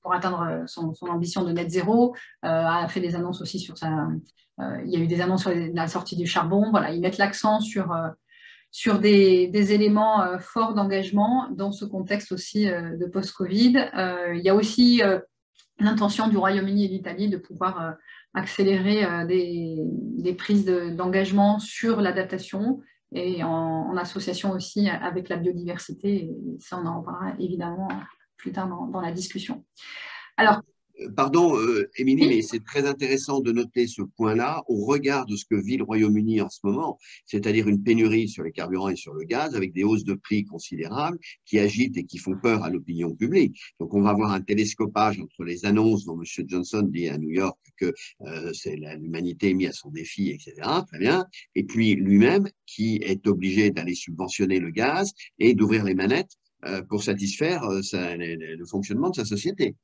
pour atteindre son ambition de net zéro, a fait des annonces aussi il y a eu des annonces sur la sortie du charbon. Voilà, ils mettent l'accent sur des éléments forts d'engagement dans ce contexte aussi de post-Covid. Il y a aussi l'intention du Royaume-Uni et de l'Italie de pouvoir accélérer des prises d'engagement sur l'adaptation et en association aussi avec la biodiversité. Et ça, on en parlera évidemment plus tard dans la discussion. Alors, Pardon, Émilie, mais c'est très intéressant de noter ce point-là au regard de ce que vit le Royaume-Uni en ce moment, c'est-à-dire une pénurie sur les carburants et sur le gaz avec des hausses de prix considérables qui agitent et qui font peur à l'opinion publique. Donc, on va avoir un télescopage entre les annonces dont M. Johnson dit à New York que l'humanité est mise à son défi, etc. Très bien. Et puis lui-même qui est obligé d'aller subventionner le gaz et d'ouvrir les manettes pour satisfaire le fonctionnement de sa société.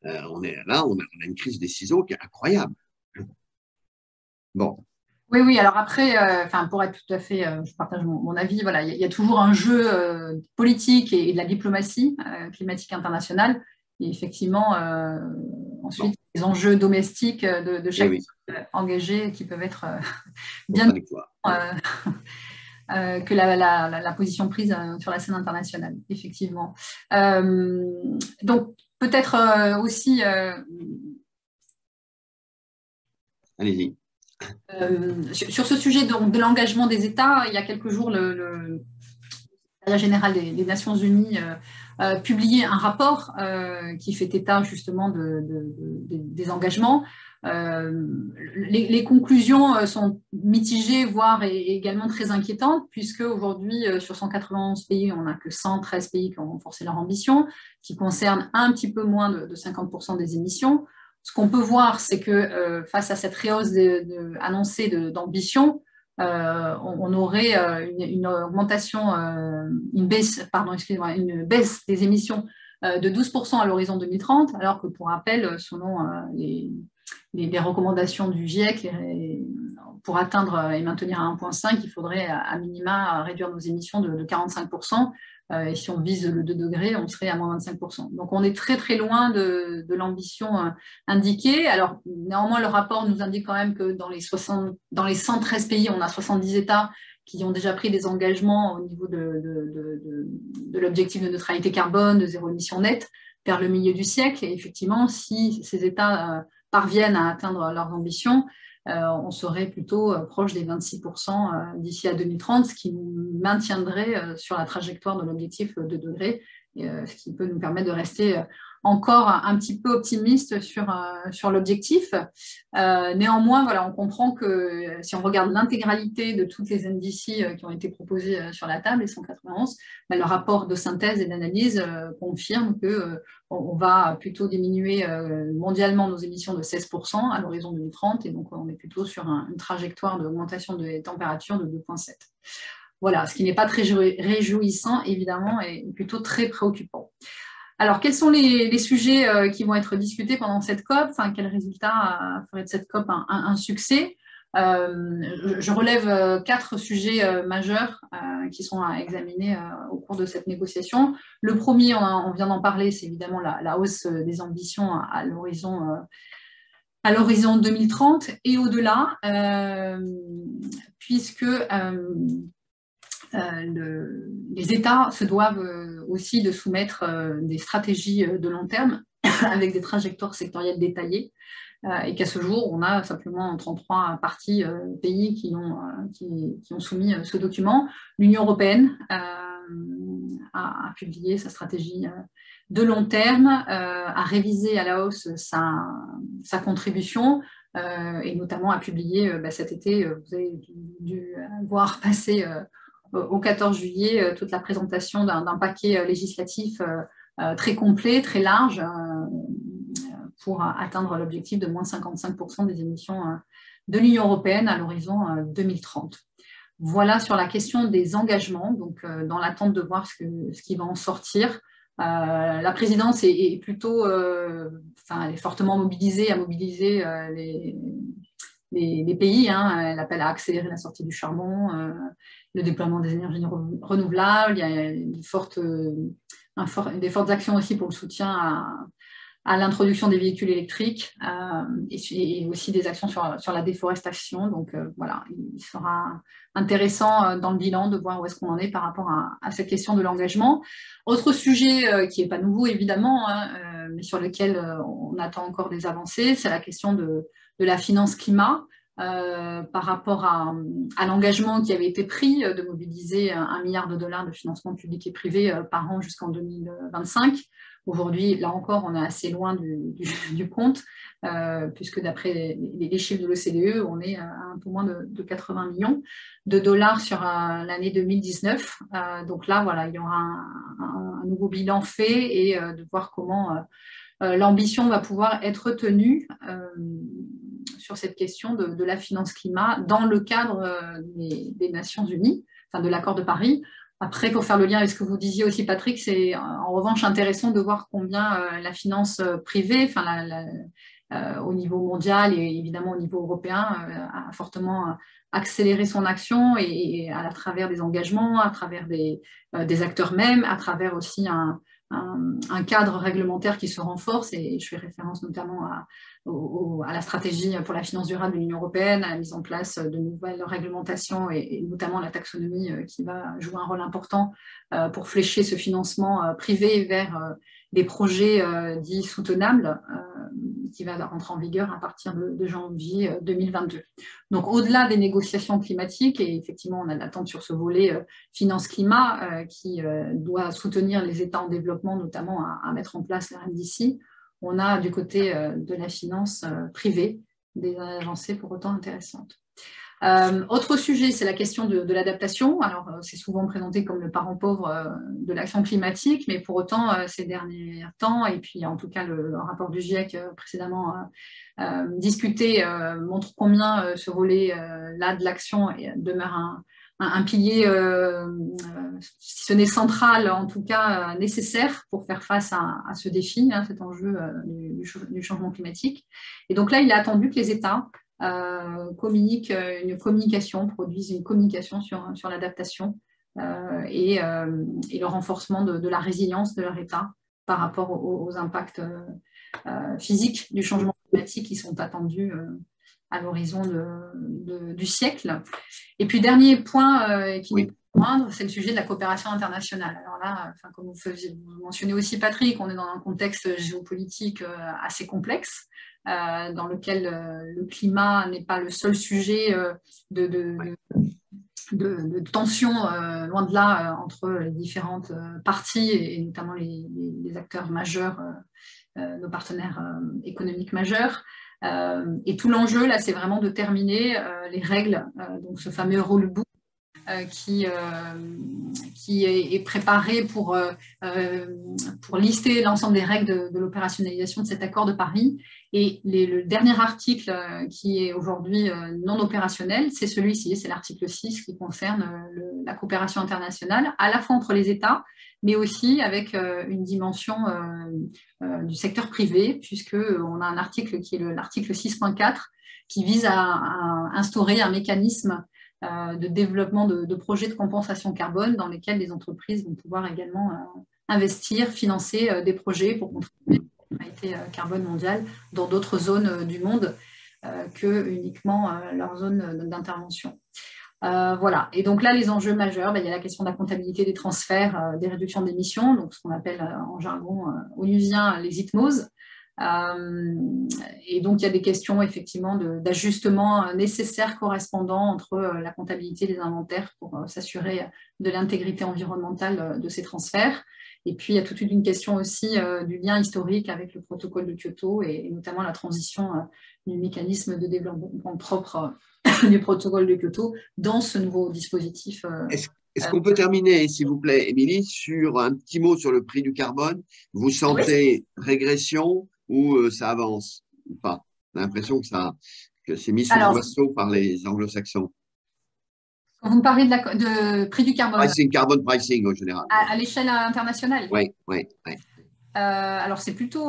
On a une crise des ciseaux qui est incroyable. Bon. Oui, alors après, pour être tout à fait, je partage mon avis, voilà, il y a toujours un jeu politique et de la diplomatie climatique internationale. Et effectivement, ensuite, les enjeux domestiques de chaque pays engagé qui peuvent être bien que la position prise sur la scène internationale, effectivement. Donc, peut-être aussi… Allez-y. Sur ce sujet donc, de l'engagement des États, il y a quelques jours, le secrétariat général des Nations Unies publié un rapport qui fait état justement des engagements. Les conclusions sont mitigées, voire également très inquiétantes, puisque aujourd'hui, sur 191 pays, on n'a que 113 pays qui ont renforcé leur ambition, qui concernent un petit peu moins de 50% des émissions. Ce qu'on peut voir, c'est que face à cette rehausse annoncée d'ambition, on aurait une augmentation, une baisse des émissions de 12% à l'horizon 2030, alors que pour rappel, selon les recommandations du GIEC, pour atteindre et maintenir à 1,5, il faudrait à minima réduire nos émissions de 45%. Et si on vise le 2 degrés, on serait à moins 25%. Donc on est très très loin de l'ambition indiquée. Alors néanmoins, le rapport nous indique quand même que dans les 113 pays, on a 70 États qui ont déjà pris des engagements au niveau de l'objectif de neutralité carbone, de zéro émission nette, vers le milieu du siècle. Et effectivement, si ces États parviennent à atteindre leurs ambitions, on serait plutôt proche des 26% d'ici à 2030, ce qui nous maintiendrait sur la trajectoire de l'objectif 2 degrés, ce qui peut nous permettre de rester encore un petit peu optimiste sur l'objectif. Néanmoins, voilà, on comprend que si on regarde l'intégralité de toutes les NDC qui ont été proposées sur la table, les 191, le rapport de synthèse et d'analyse confirme qu'on va plutôt diminuer mondialement nos émissions de 16% à l'horizon 2030, et donc on est plutôt sur une trajectoire d'augmentation des températures de 2,7. Voilà, ce qui n'est pas très réjouissant, évidemment, et plutôt très préoccupant. Alors, quels sont les sujets qui vont être discutés pendant cette COP? Enfin, quel résultat ferait de cette COP un succès? Je relève 4 sujets majeurs qui sont à examiner au cours de cette négociation. Le premier, on vient d'en parler, c'est évidemment la hausse des ambitions à l'horizon 2030 et au-delà, puisque les États se doivent aussi de soumettre des stratégies de long terme avec des trajectoires sectorielles détaillées, et qu'à ce jour, on a simplement 33 pays qui ont soumis ce document. L'Union européenne a publié sa stratégie de long terme, a révisé à la hausse sa contribution, et notamment a publié cet été, vous avez dû voir passer au 14 juillet toute la présentation d'un paquet législatif très complet, très large, pour atteindre l'objectif de moins 55% des émissions de l'Union européenne à l'horizon 2030. Voilà sur la question des engagements, donc dans l'attente de voir ce qui va en sortir. La présidence est plutôt, elle est fortement mobilisée à mobiliser les pays. Elle appelle à accélérer la sortie du charbon, le déploiement des énergies renouvelables. Il y a des fortes actions aussi pour le soutien à l'introduction des véhicules électriques, et aussi des actions sur la déforestation. Donc voilà, il sera intéressant dans le bilan de voir où est-ce qu'on en est par rapport à cette question de l'engagement. Autre sujet qui n'est pas nouveau évidemment, mais sur lequel on attend encore des avancées, c'est la question de la finance climat. Par rapport à l'engagement qui avait été pris de mobiliser $1 milliard de financement public et privé par an jusqu'en 2025. Aujourd'hui, là encore, on est assez loin du compte, puisque d'après les chiffres de l'OCDE, on est à un peu moins de 80 millions de dollars sur l'année 2019. Donc là, voilà, il y aura un nouveau bilan fait, et de voir comment l'ambition va pouvoir être tenue sur cette question de la finance climat dans le cadre des Nations Unies, enfin de l'accord de Paris. Après, pour faire le lien avec ce que vous disiez aussi, Patrick, c'est en revanche intéressant de voir combien la finance privée, au niveau mondial et évidemment au niveau européen, a fortement accéléré son action, et à travers des engagements, à travers des acteurs mêmes, à travers aussi un cadre réglementaire qui se renforce, et je fais référence notamment à la stratégie pour la finance durable de l'Union européenne, à la mise en place de nouvelles réglementations et notamment la taxonomie qui va jouer un rôle important pour flécher ce financement privé vers des projets dits soutenables qui va rentrer en vigueur à partir de janvier 2022. Donc, au-delà des négociations climatiques, et effectivement, on a de l'attente sur ce volet finance-climat qui doit soutenir les États en développement, notamment à mettre en place la RNDC, on a du côté de la finance privée des avancées pour autant intéressantes. Autre sujet, c'est la question de l'adaptation. Alors, c'est souvent présenté comme le parent pauvre de l'action climatique, mais pour autant, ces derniers temps, et puis en tout cas le rapport du GIEC précédemment discuté, montre combien ce volet-là de l'action demeure un pilier, si ce n'est central, en tout cas nécessaire pour faire face à ce défi, cet enjeu du changement climatique. Et donc là, il est attendu que les États produisent une communication sur l'adaptation et le renforcement de la résilience de leur État par rapport aux impacts physiques du changement climatique qui sont attendus à l'horizon du siècle. Et puis, dernier point qui n'est pas moindre, c'est le sujet de la coopération internationale. Alors là, comme vous mentionnez aussi, Patrick, on est dans un contexte géopolitique assez complexe, dans lequel le climat n'est pas le seul sujet de tension, loin de là, entre les différentes parties et notamment les acteurs majeurs, nos partenaires économiques majeurs. Et tout l'enjeu, là, c'est vraiment de terminer les règles, donc ce fameux rulebook qui est préparé pour lister l'ensemble des règles de l'opérationnalisation de cet accord de Paris. Et le dernier article qui est aujourd'hui non opérationnel, c'est celui-ci, c'est l'article 6 qui concerne la coopération internationale, à la fois entre les États, mais aussi avec une dimension du secteur privé, puisqu'on a un article qui est l'article 6.4, qui vise à instaurer un mécanisme de développement de projets de compensation carbone dans lesquels les entreprises vont pouvoir également investir, financer des projets pour contribuer à la neutralité carbone mondiale dans d'autres zones du monde que uniquement leur zone d'intervention. Voilà. Et donc là, les enjeux majeurs, il y a la question de la comptabilité des transferts, des réductions d'émissions, donc ce qu'on appelle en jargon onusien les ITMOS. Et donc, il y a des questions effectivement d'ajustement nécessaires correspondant entre la comptabilité des inventaires pour s'assurer de l'intégrité environnementale de ces transferts. Et puis, il y a toute une question aussi du lien historique avec le protocole de Kyoto et notamment la transition du mécanisme de développement propre du protocole de Kyoto dans ce nouveau dispositif. Est-ce qu'on peut terminer, s'il vous plaît, Émilie, sur un petit mot sur le prix du carbone? Vous sentez régression ou ça avance ou pas? On a l'impression que c'est mis sous le boisseau par les anglo-saxons. Quand vous me parlez de prix du carbone. Carbon pricing en général. À l'échelle internationale? Oui. Alors, c'est plutôt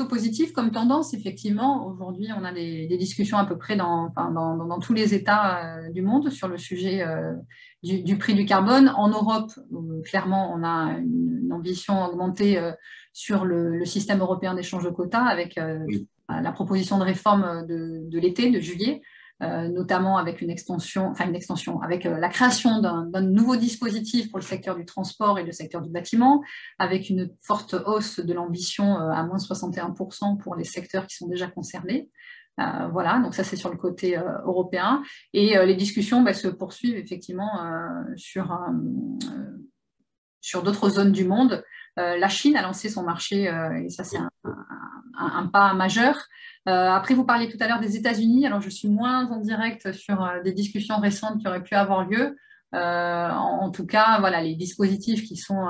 positif comme tendance, effectivement. Aujourd'hui, on a des discussions à peu près dans tous les États du monde sur le sujet du prix du carbone. En Europe, clairement, on a une ambition augmentée sur le système européen d'échange de quotas avec la proposition de réforme de l'été, de juillet, notamment avec avec la création d'un nouveau dispositif pour le secteur du transport et le secteur du bâtiment, avec une forte hausse de l'ambition à moins 61% pour les secteurs qui sont déjà concernés. Voilà, donc ça c'est sur le côté européen. Et les discussions se poursuivent effectivement sur d'autres zones du monde. La Chine a lancé son marché et ça c'est un pas majeur. Après, vous parliez tout à l'heure des États-Unis. Alors, je suis moins en direct sur des discussions récentes qui auraient pu avoir lieu. En tout cas, voilà, les dispositifs qui sont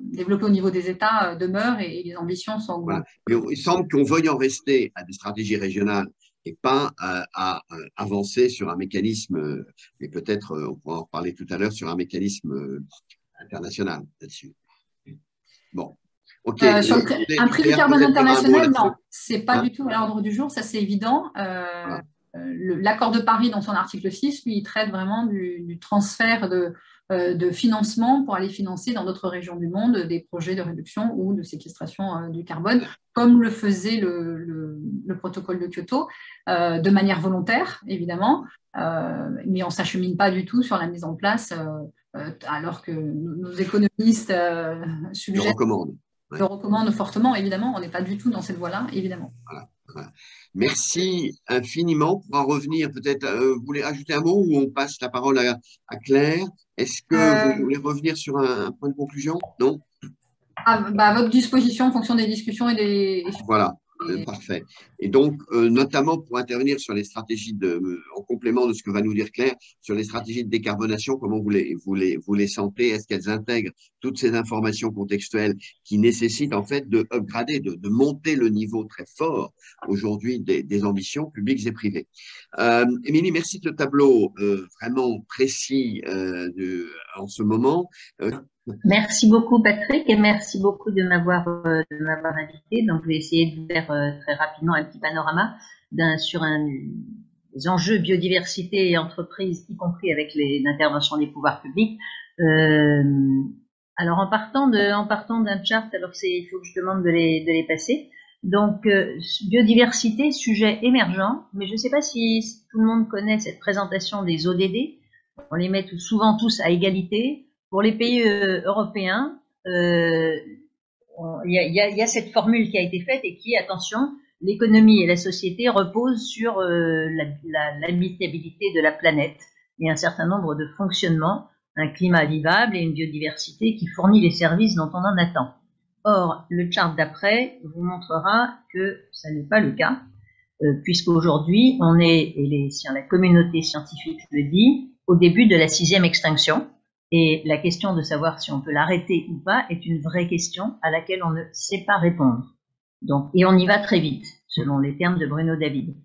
développés au niveau des États demeurent et les ambitions sont augmentées. Voilà. Mais il semble qu'on veuille en rester à des stratégies régionales et pas à avancer sur un mécanisme, mais peut-être, on pourra en reparler tout à l'heure, sur un mécanisme international là-dessus. Bon. Okay. Sur un prix du carbone international, non, c'est pas du tout à l'ordre du jour, ça c'est évident. L'accord de Paris, dans son article 6, lui, il traite vraiment du transfert de financement pour aller financer dans d'autres régions du monde des projets de réduction ou de séquestration du carbone, comme le faisait le protocole de Kyoto, de manière volontaire, évidemment, mais on ne s'achemine pas du tout sur la mise en place, alors que nos économistes suggèrent, le recommandent fortement, évidemment. On n'est pas du tout dans cette voie-là, évidemment. Voilà, voilà. Merci infiniment. On va revenir peut-être, vous voulez rajouter un mot ou on passe la parole à Claire? Est-ce que vous voulez revenir sur un point de conclusion? Non? À votre disposition en fonction des discussions et des… Voilà. Parfait. Et donc, notamment pour intervenir sur les stratégies en complément de ce que va nous dire Claire, sur les stratégies de décarbonation, comment vous les sentez? Est-ce qu'elles intègrent toutes ces informations contextuelles qui nécessitent en fait de upgrader, de monter le niveau très fort aujourd'hui des ambitions publiques et privées? Émilie, merci de ce tableau vraiment précis en ce moment. Merci beaucoup Patrick et merci beaucoup de m'avoir invité. Donc je vais essayer de faire très rapidement un petit panorama sur les enjeux biodiversité et entreprises, y compris avec l'intervention des pouvoirs publics. Alors en partant d'un chart, alors il faut que je demande de les passer. Donc biodiversité, sujet émergent, mais je ne sais pas si tout le monde connaît cette présentation des ODD. On les met souvent tous à égalité. Pour les pays européens, il y a cette formule qui a été faite et qui, attention, l'économie et la société reposent sur l'habitabilité de la planète et un certain nombre de fonctionnements, un climat vivable et une biodiversité qui fournit les services dont on en attend. Or, le chart d'après vous montrera que ça n'est pas le cas, puisqu'aujourd'hui, on est, et la communauté scientifique le dit, au début de la 6e extinction. Et la question de savoir si on peut l'arrêter ou pas est une vraie question à laquelle on ne sait pas répondre. Donc, et on y va très vite, selon les termes de Bruno David.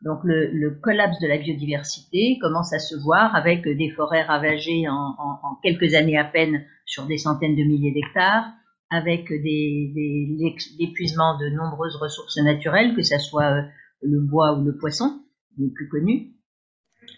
Donc, le collapse de la biodiversité commence à se voir avec des forêts ravagées en quelques années à peine sur des centaines de milliers d'hectares, avec l'épuisement de nombreuses ressources naturelles, que ce soit le bois ou le poisson, les plus connus.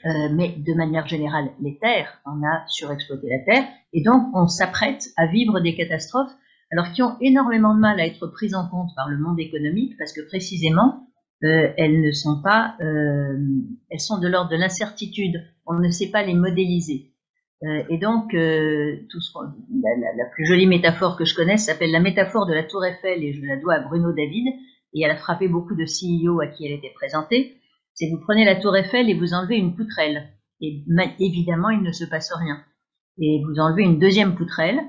Mais de manière générale, les terres, on a surexploité la terre, et donc on s'apprête à vivre des catastrophes, alors qui ont énormément de mal à être prises en compte par le monde économique, parce que précisément, elles sont de l'ordre de l'incertitude, on ne sait pas les modéliser. Et donc, la plus jolie métaphore que je connaisse s'appelle la métaphore de la Tour Eiffel, et je la dois à Bruno David, et elle a frappé beaucoup de CEO à qui elle était présentée. C'est vous prenez la Tour Eiffel et vous enlevez une poutrelle. Et évidemment, il ne se passe rien. Et vous enlevez une deuxième poutrelle,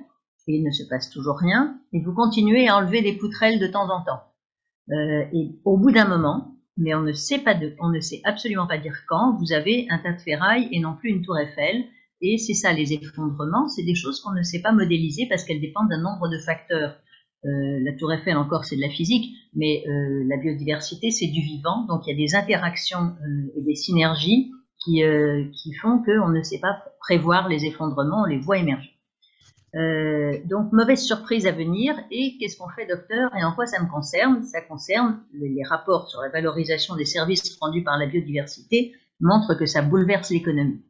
et il ne se passe toujours rien. Et vous continuez à enlever des poutrelles de temps en temps. Et au bout d'un moment, mais on ne sait absolument pas dire quand, vous avez un tas de ferraille et non plus une Tour Eiffel. Et c'est ça, les effondrements, c'est des choses qu'on ne sait pas modéliser parce qu'elles dépendent d'un nombre de facteurs. La Tour Eiffel encore c'est de la physique, mais la biodiversité c'est du vivant, donc il y a des interactions et des synergies qui font qu'on ne sait pas prévoir les effondrements, on les voit émerger. Donc mauvaise surprise à venir, et qu'est-ce qu'on fait docteur et en quoi ça me concerne? Ça concerne les rapports sur la valorisation des services rendus par la biodiversité montrent que ça bouleverse l'économie.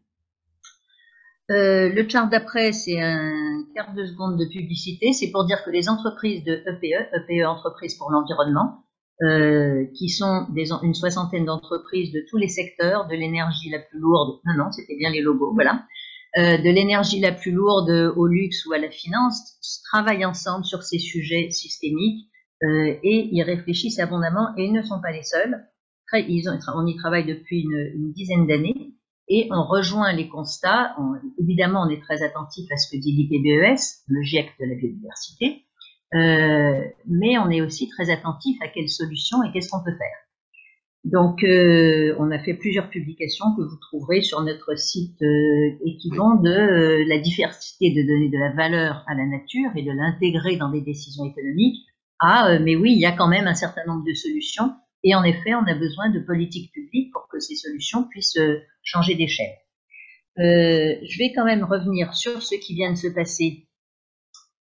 Le chart d'après, c'est un quart de seconde de publicité. C'est pour dire que les entreprises de EPE Entreprises pour l'environnement, qui sont une soixantaine d'entreprises de tous les secteurs, de l'énergie la plus lourde, non, c'était bien les logos, voilà, de l'énergie la plus lourde au luxe ou à la finance, travaillent ensemble sur ces sujets systémiques et ils réfléchissent abondamment, et ils ne sont pas les seuls. On y travaille depuis une dizaine d'années. Et on rejoint les constats. Évidemment, on est très attentif à ce que dit l'IPBES, le GIEC de la biodiversité, mais on est aussi très attentif à quelles solutions et qu'est-ce qu'on peut faire. Donc, on a fait plusieurs publications que vous trouverez sur notre site et qui vont de la diversité de donner de la valeur à la nature et de l'intégrer dans des décisions économiques à mais oui, il y a quand même un certain nombre de solutions. Et en effet, on a besoin de politiques publiques pour que ces solutions puissent changer d'échelle. Je vais quand même revenir sur ce qui vient de se passer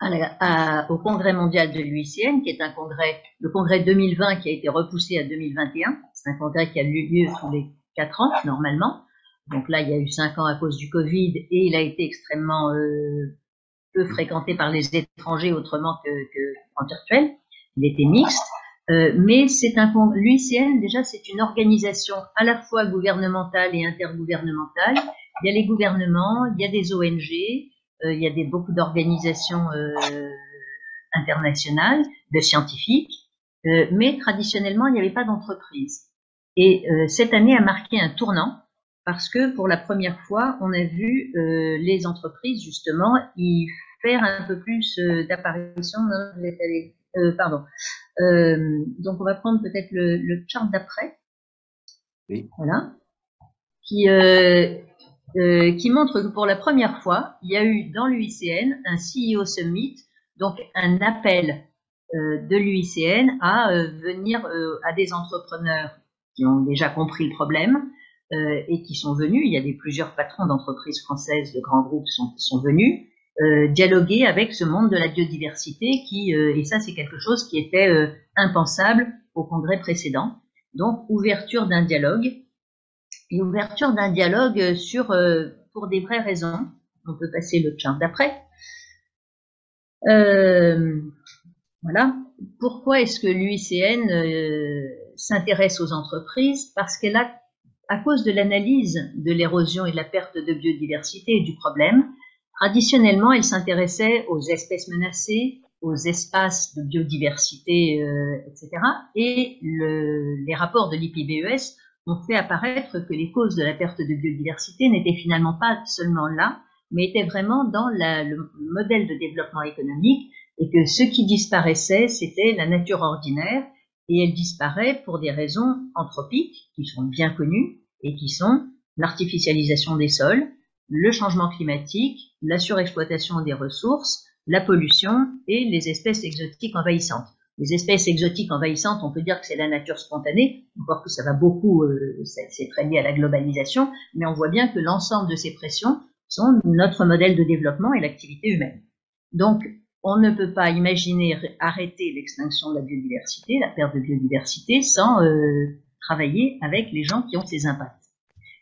au congrès mondial de l'UICN, qui est le congrès 2020 qui a été repoussé à 2021. C'est un congrès qui a eu lieu tous les 4 ans, normalement. Donc là, il y a eu 5 ans à cause du Covid et il a été extrêmement peu fréquenté par les étrangers autrement qu'en virtuel. Il était mixte. Mais l'UICN, déjà, c'est une organisation à la fois gouvernementale et intergouvernementale. Il y a les gouvernements, il y a des ONG, il y a beaucoup d'organisations internationales, de scientifiques, mais traditionnellement, il n'y avait pas d'entreprise. Et cette année a marqué un tournant parce que pour la première fois, on a vu les entreprises justement y faire un peu plus d'apparition. Donc on va prendre peut-être le chart d'après, oui. Voilà, qui montre que pour la première fois, il y a eu dans l'UICN un CEO Summit, donc un appel de l'UICN à venir à des entrepreneurs qui ont déjà compris le problème et qui sont venus. Il y a plusieurs patrons d'entreprises françaises de grands groupes sont venus dialoguer avec ce monde de la biodiversité et ça c'est quelque chose qui était impensable au congrès précédent. Donc ouverture d'un dialogue et ouverture d'un dialogue pour des vraies raisons. On peut passer le chart d'après. Voilà. Pourquoi est-ce que l'UICN s'intéresse aux entreprises? Parce qu'elle a, à cause de l'analyse de l'érosion et de la perte de biodiversité et du problème, traditionnellement, elle s'intéressait aux espèces menacées, aux espaces de biodiversité, etc. Et les rapports de l'IPBES ont fait apparaître que les causes de la perte de biodiversité n'étaient finalement pas seulement là, mais étaient vraiment dans le modèle de développement économique, et que ce qui disparaissait, c'était la nature ordinaire, et elle disparaît pour des raisons anthropiques qui sont bien connues et qui sont l'artificialisation des sols, le changement climatique, la surexploitation des ressources, la pollution et les espèces exotiques envahissantes. Les espèces exotiques envahissantes, on peut dire que c'est la nature spontanée, encore que ça va beaucoup, c'est très lié à la globalisation, mais on voit bien que l'ensemble de ces pressions sont notre modèle de développement et l'activité humaine. Donc, on ne peut pas imaginer arrêter l'extinction de la biodiversité, la perte de biodiversité, sans travailler avec les gens qui ont ces impacts.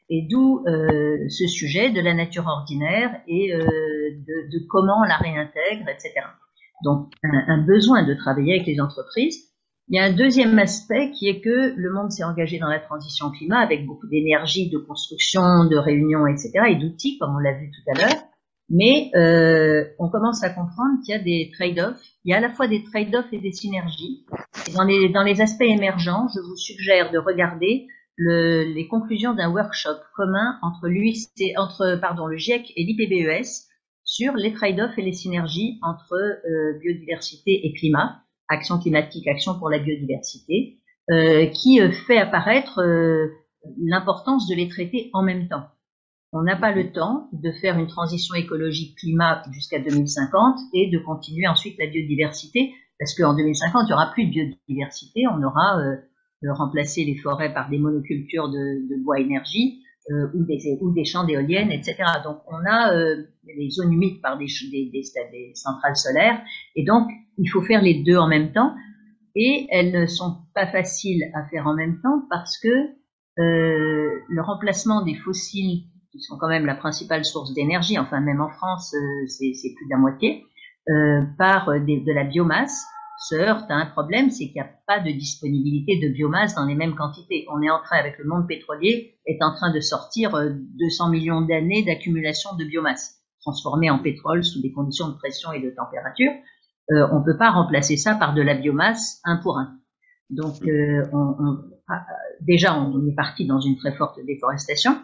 Et d'où ce sujet de la nature ordinaire et de comment on la réintègre, etc. Donc, un besoin de travailler avec les entreprises. Il y a un deuxième aspect qui est que le monde s'est engagé dans la transition climat avec beaucoup d'énergie, de construction, de réunions, etc. et d'outils, comme on l'a vu tout à l'heure. Mais on commence à comprendre qu'il y a des trade-offs. Il y a à la fois des trade-offs et des synergies. Et dans les aspects émergents, je vous suggère de regarder les conclusions d'un workshop commun entre le GIEC et l'IPBES sur les trade-offs et les synergies entre biodiversité et climat, action climatique, action pour la biodiversité, qui fait apparaître l'importance de les traiter en même temps. On n'a pas le temps de faire une transition écologique climat jusqu'à 2050 et de continuer ensuite la biodiversité, parce qu'en 2050, il n'y aura plus de biodiversité, on aura remplacé les forêts par des monocultures de bois énergie ou des champs d'éoliennes, etc. Donc, on a les zones humides par des centrales solaires, et donc, il faut faire les deux en même temps, et elles ne sont pas faciles à faire en même temps parce que le remplacement des fossiles qui sont quand même la principale source d'énergie, enfin même en France, c'est plus de la moitié, par de la biomasse, se heurte à un problème, c'est qu'il n'y a pas de disponibilité de biomasse dans les mêmes quantités. On est en train, avec le monde pétrolier, est en train de sortir 200 millions d'années d'accumulation de biomasse, transformée en pétrole sous des conditions de pression et de température. On ne peut pas remplacer ça par de la biomasse un pour un. Donc, déjà, on est parti dans une très forte déforestation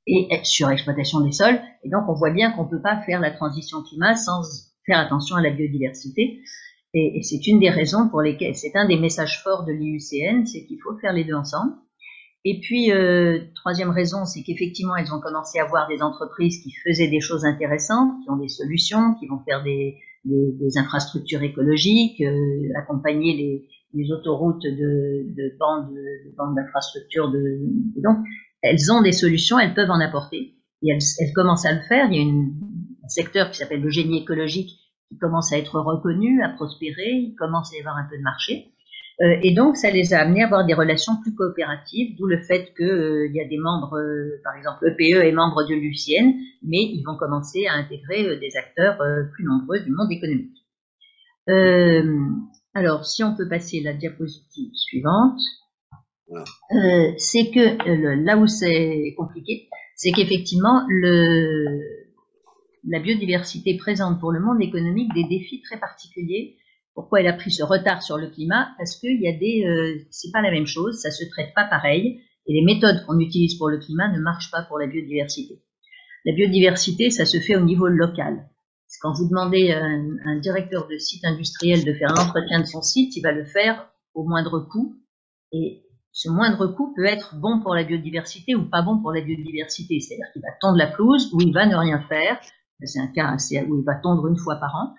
et surexploitation des sols. Et donc, on voit bien qu'on ne peut pas faire la transition climat sans faire attention à la biodiversité. Et c'est une des raisons pour lesquelles, c'est un des messages forts de l'IUCN, c'est qu'il faut faire les deux ensemble. Et puis, troisième raison, c'est qu'effectivement, elles ont commencé à voir des entreprises qui faisaient des choses intéressantes, qui ont des solutions, qui vont faire des infrastructures écologiques, accompagner les autoroutes de bandes d'infrastructures. Donc, elles ont des solutions, elles peuvent en apporter. Et elles commencent à le faire. Il y a un secteur qui s'appelle le génie écologique qui commence à être reconnu, à prospérer, il commence à y avoir un peu de marché. Et donc, ça les a amenés à avoir des relations plus coopératives, d'où le fait qu'il y a des membres, par exemple, EPE est membre de l'UICN, mais ils vont commencer à intégrer des acteurs plus nombreux du monde économique. Alors, si on peut passer la diapositive suivante, c'est que là où c'est compliqué, c'est qu'effectivement, la biodiversité présente pour le monde économique des défis très particuliers. Pourquoi elle a pris ce retard sur le climat? Parce qu'il y a c'est pas la même chose, ça se traite pas pareil, et les méthodes qu'on utilise pour le climat ne marchent pas pour la biodiversité. La biodiversité, ça se fait au niveau local. Quand vous demandez à un directeur de site industriel de faire un entretien de son site, il va le faire au moindre coût, et ce moindre coût peut être bon pour la biodiversité ou pas bon pour la biodiversité. C'est-à-dire qu'il va tondre la pelouse ou il va ne rien faire. C'est un cas où il va tondre une fois par an.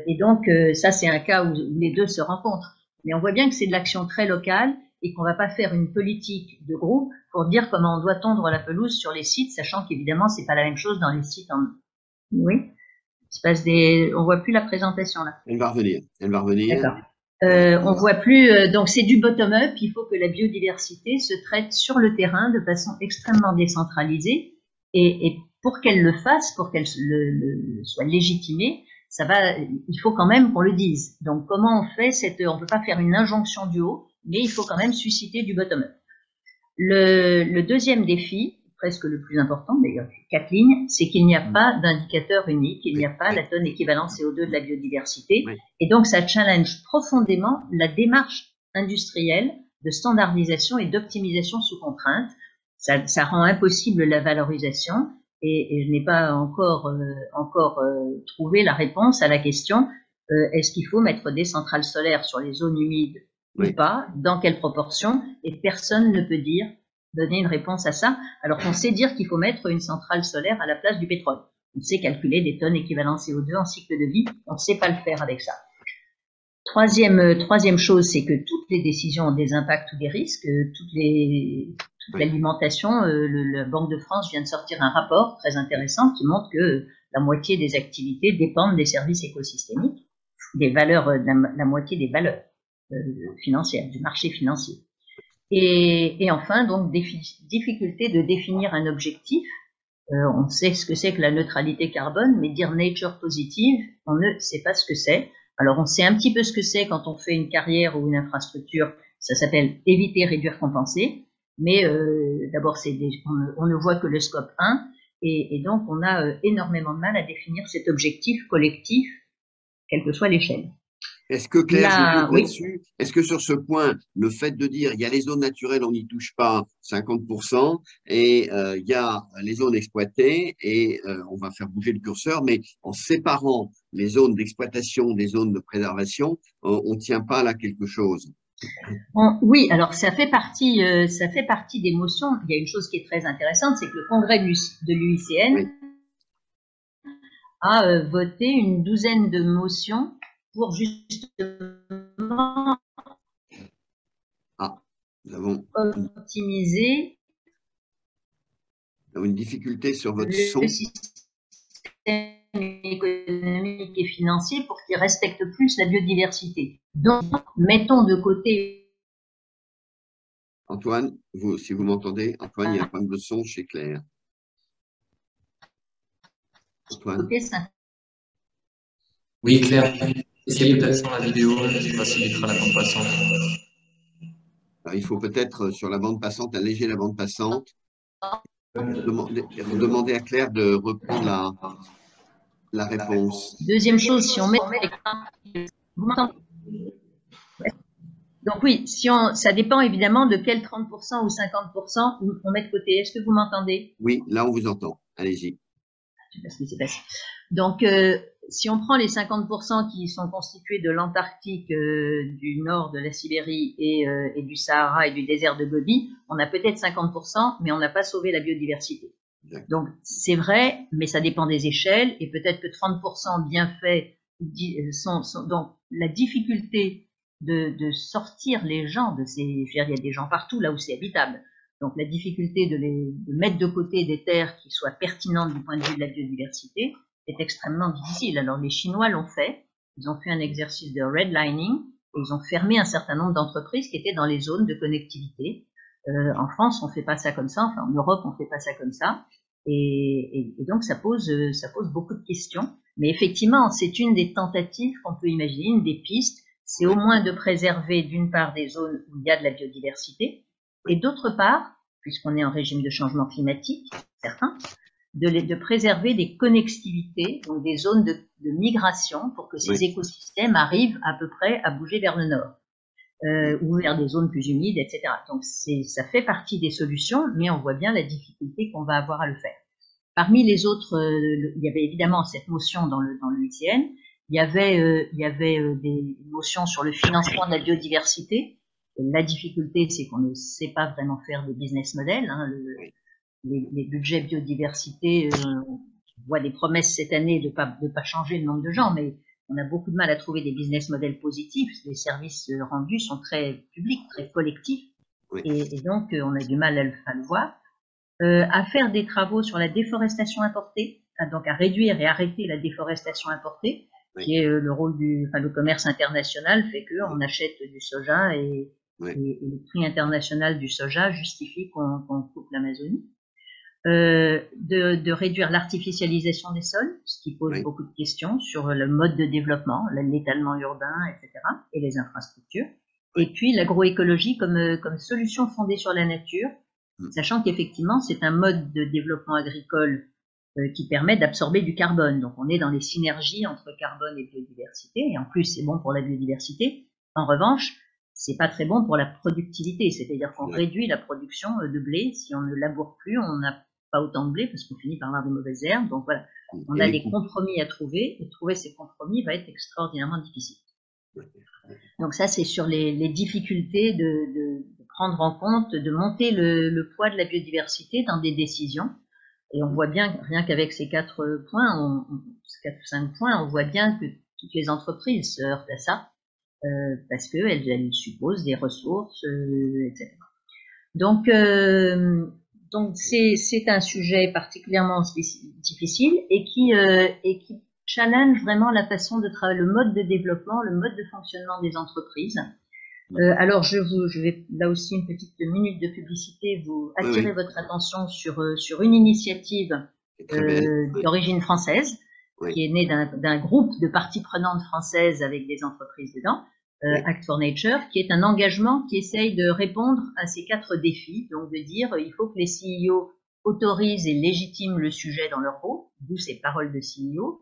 Et donc, ça, c'est un cas où les deux se rencontrent. Mais on voit bien que c'est de l'action très locale et qu'on ne va pas faire une politique de groupe pour dire comment on doit tondre la pelouse sur les sites, sachant qu'évidemment, c'est pas la même chose dans les sites en... Oui. Il se passe on voit plus la présentation là. Elle va revenir. Elle va revenir. D'accord. On voit plus, donc c'est du bottom-up, il faut que la biodiversité se traite sur le terrain de façon extrêmement décentralisée et pour qu'elle le fasse, pour qu'elle soit légitimée, il faut quand même qu'on le dise. Donc comment on fait on peut pas faire une injonction du haut, mais il faut quand même susciter du bottom-up. Le deuxième défi, presque le plus important, d'ailleurs, 4 lignes, c'est qu'il n'y a pas d'indicateur unique, il n'y a pas la tonne équivalent CO2 de la biodiversité, et donc ça challenge profondément la démarche industrielle de standardisation et d'optimisation sous contrainte. Ça rend impossible la valorisation, et je n'ai pas encore trouvé la réponse à la question est-ce qu'il faut mettre des centrales solaires sur les zones humides ou pas, dans quelle proportion, et personne ne peut donner une réponse à ça, alors qu'on sait dire qu'il faut mettre une centrale solaire à la place du pétrole. On sait calculer des tonnes équivalent CO2 en cycle de vie, on ne sait pas le faire avec ça. Troisième chose, c'est que toutes les décisions ont des impacts ou des risques, toute l'alimentation, la Banque de France vient de sortir un rapport très intéressant qui montre que la moitié des activités dépendent des services écosystémiques, des valeurs, la moitié des valeurs financières, du marché financier. Et enfin, donc, difficulté de définir un objectif. On sait ce que c'est que la neutralité carbone, mais dire nature positive, on ne sait pas ce que c'est. Alors, on sait un petit peu ce que c'est quand on fait une carrière ou une infrastructure. Ça s'appelle éviter, réduire, compenser. Mais d'abord, on ne voit que le scope 1. Et donc, on a énormément de mal à définir cet objectif collectif, quelle que soit l'échelle. Est-ce que Claire, là-dessus, est-ce que sur ce point, le fait de dire il y a les zones naturelles, on n'y touche pas 50%, et il y a les zones exploitées, et on va faire bouger le curseur, mais en séparant les zones d'exploitation des zones de préservation, on ne tient pas là quelque chose? Oui, alors ça fait partie des motions. Il y a une chose qui est très intéressante, c'est que le congrès de l'UICN a voté une douzaine de motions pour justement nous avons optimiser une difficulté sur votre son. Le système économique et financier pour qu'il respecte plus la biodiversité. Donc, mettons de côté... Antoine, si vous m'entendez, Antoine, il y a un problème de son chez Claire. Antoine. Oui, Claire. Essayez peut-être sur la vidéo, ça facilitera la bande passante. Alors, il faut peut-être, sur la bande passante, alléger la bande passante. Demander à Claire de reprendre la réponse. Deuxième chose, si on met... Vous m'entendez? Donc oui, ça dépend évidemment de quel 30% ou 50% on met de côté. Est-ce que vous m'entendez? Oui, là on vous entend. Allez-y. Je sais pas ce qui s'est passé. Donc, si on prend les 50% qui sont constitués de l'Antarctique, du nord de la Sibérie et du Sahara et du désert de Gobi, on a peut-être 50%, mais on n'a pas sauvé la biodiversité. Donc, c'est vrai, mais ça dépend des échelles, et peut-être que 30% bien faits donc, la difficulté de sortir les gens de ces... Je veux dire, il y a des gens partout là où c'est habitable. Donc, la difficulté de mettre de côté des terres qui soient pertinentes du point de vue de la biodiversité est extrêmement difficile. Alors, les Chinois l'ont fait. Ils ont fait un exercice de redlining. Ils ont fermé un certain nombre d'entreprises qui étaient dans les zones de connectivité. En France, on fait pas ça comme ça. Enfin, en Europe, on fait pas ça comme ça. Et donc, ça pose beaucoup de questions. Mais effectivement, c'est une des tentatives qu'on peut imaginer, une des pistes. C'est au moins de préserver, d'une part, des zones où il y a de la biodiversité, et d'autre part, puisqu'on est en régime de changement climatique, certains, de préserver des connectivités, donc des zones de migration, pour que ces écosystèmes arrivent à peu près à bouger vers le nord, ou vers des zones plus humides, etc. Donc, ça fait partie des solutions, mais on voit bien la difficulté qu'on va avoir à le faire. Parmi les autres, il y avait évidemment cette motion dans le ICN. Il y avait des motions sur le financement de la biodiversité. Et la difficulté, c'est qu'on ne sait pas vraiment faire des business models. Hein. Les budgets biodiversité, on voit des promesses cette année de pas changer le nombre de gens, mais on a beaucoup de mal à trouver des business models positifs. Les services rendus sont très publics, très collectifs, et donc on a du mal à le voir. À faire des travaux sur la déforestation importée, donc à réduire et arrêter la déforestation importée, qui est le rôle le commerce international fait qu'on achète du soja et le prix international du soja justifie qu'on coupe l'Amazonie. De réduire l'artificialisation des sols, ce qui pose beaucoup de questions sur le mode de développement, l'étalement urbain, etc., et les infrastructures. Et puis l'agroécologie comme solution fondée sur la nature, sachant qu'effectivement c'est un mode de développement agricole qui permet d'absorber du carbone. Donc on est dans les synergies entre carbone et biodiversité, et en plus c'est bon pour la biodiversité. En revanche, c'est pas très bon pour la productivité, c'est-à-dire qu'on réduit la production de blé. Si on ne laboure plus, on n'a pas autant de blé parce qu'on finit par avoir des mauvaises herbes. Donc voilà, on a des compromis à trouver, et trouver ces compromis va être extraordinairement difficile. Donc ça, c'est sur les difficultés de prendre en compte, de monter le poids de la biodiversité dans des décisions. Et on voit bien, rien qu'avec ces 4 points, 4 ou 5 points, on voit bien que toutes les entreprises se heurtent à ça, parce qu'elles supposent des ressources, etc. Donc c'est un sujet particulièrement difficile et qui challenge vraiment la façon de travailler, le mode de développement, le mode de fonctionnement des entreprises. Alors je vais là aussi une petite minute de publicité, vous attirer votre attention sur une initiative d'origine française qui est née d'un groupe de parties prenantes françaises avec des entreprises dedans, Act for Nature, qui est un engagement qui essaye de répondre à ces 4 défis, donc de dire il faut que les CEO autorisent et légitiment le sujet dans leur groupe, d'où ces paroles de CEO,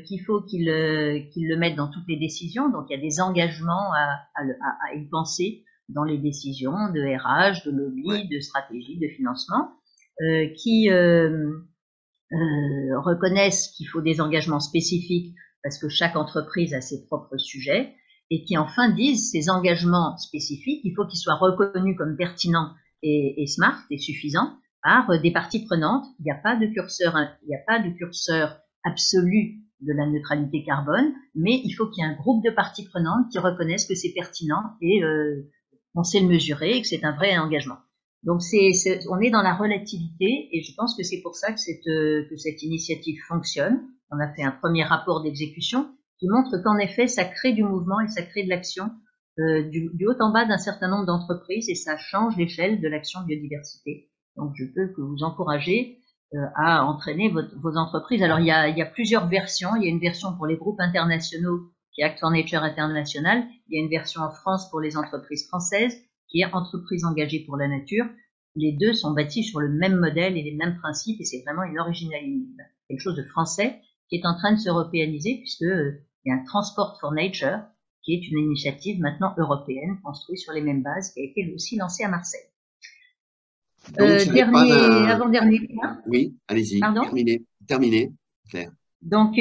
qu'il faut qu'ils le mettent dans toutes les décisions. Donc il y a des engagements à y penser dans les décisions de RH, de lobby, de stratégie, de financement, qui reconnaissent qu'il faut des engagements spécifiques parce que chaque entreprise a ses propres sujets, et qui enfin disent ces engagements spécifiques, il faut qu'ils soient reconnus comme pertinents et smart et suffisants par des parties prenantes. Il n'y a pas de curseur absolu de la neutralité carbone, mais il faut qu'il y ait un groupe de parties prenantes qui reconnaissent que c'est pertinent et on sait le mesurer et que c'est un vrai engagement. Donc on est dans la relativité, et je pense que c'est pour ça que cette initiative fonctionne. On a fait un premier rapport d'exécution qui montre qu'en effet ça crée du mouvement et ça crée de l'action du haut en bas d'un certain nombre d'entreprises, et ça change l'échelle de l'action biodiversité. Donc je peux que vous encourager à entraîner vos entreprises. Alors il y a plusieurs versions. Il y a une version pour les groupes internationaux qui est Act for Nature International. Il y a une version en France pour les entreprises françaises qui est Entreprises engagées pour la nature. Les deux sont bâtis sur le même modèle et les mêmes principes, et c'est vraiment une originalité, quelque chose de français qui est en train de s'européaniser, puisque il y a un Transport for Nature qui est une initiative maintenant européenne construite sur les mêmes bases, qui a été aussi lancée à Marseille. Avant-dernier point. Oui, allez-y. Terminé, Claire. Donc,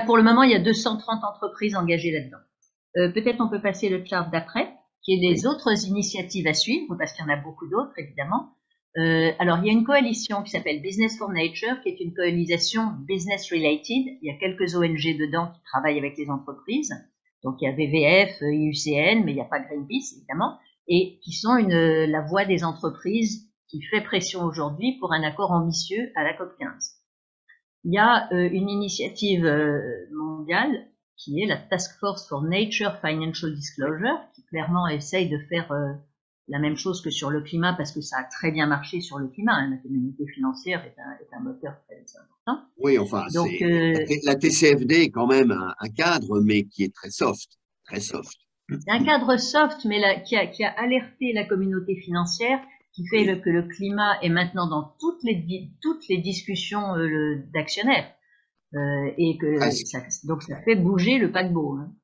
pour le moment, il y a 230 entreprises engagées là-dedans. Peut-être on peut passer le chart d'après, qui est les autres initiatives à suivre, parce qu'il y en a beaucoup d'autres, évidemment. Alors, il y a une coalition qui s'appelle Business for Nature, qui est une coalition business related. Il y a quelques ONG dedans qui travaillent avec les entreprises. Donc, il y a WWF, IUCN, mais il n'y a pas Greenpeace, évidemment, et qui sont la voix des entreprises qui fait pression aujourd'hui pour un accord ambitieux à la COP15. Il y a une initiative mondiale qui est la Task Force for Nature Financial Disclosure, qui clairement essaye de faire la même chose que sur le climat, parce que ça a très bien marché sur le climat. Hein. La communauté financière est un moteur très important. Oui, enfin, Donc, la TCFD est quand même un cadre, mais qui est très soft, très soft. C'est un cadre soft, mais qui a alerté la communauté financière, qui fait que le climat est maintenant dans toutes les discussions d'actionnaires, et que donc ça fait bouger le paquebot. Hein.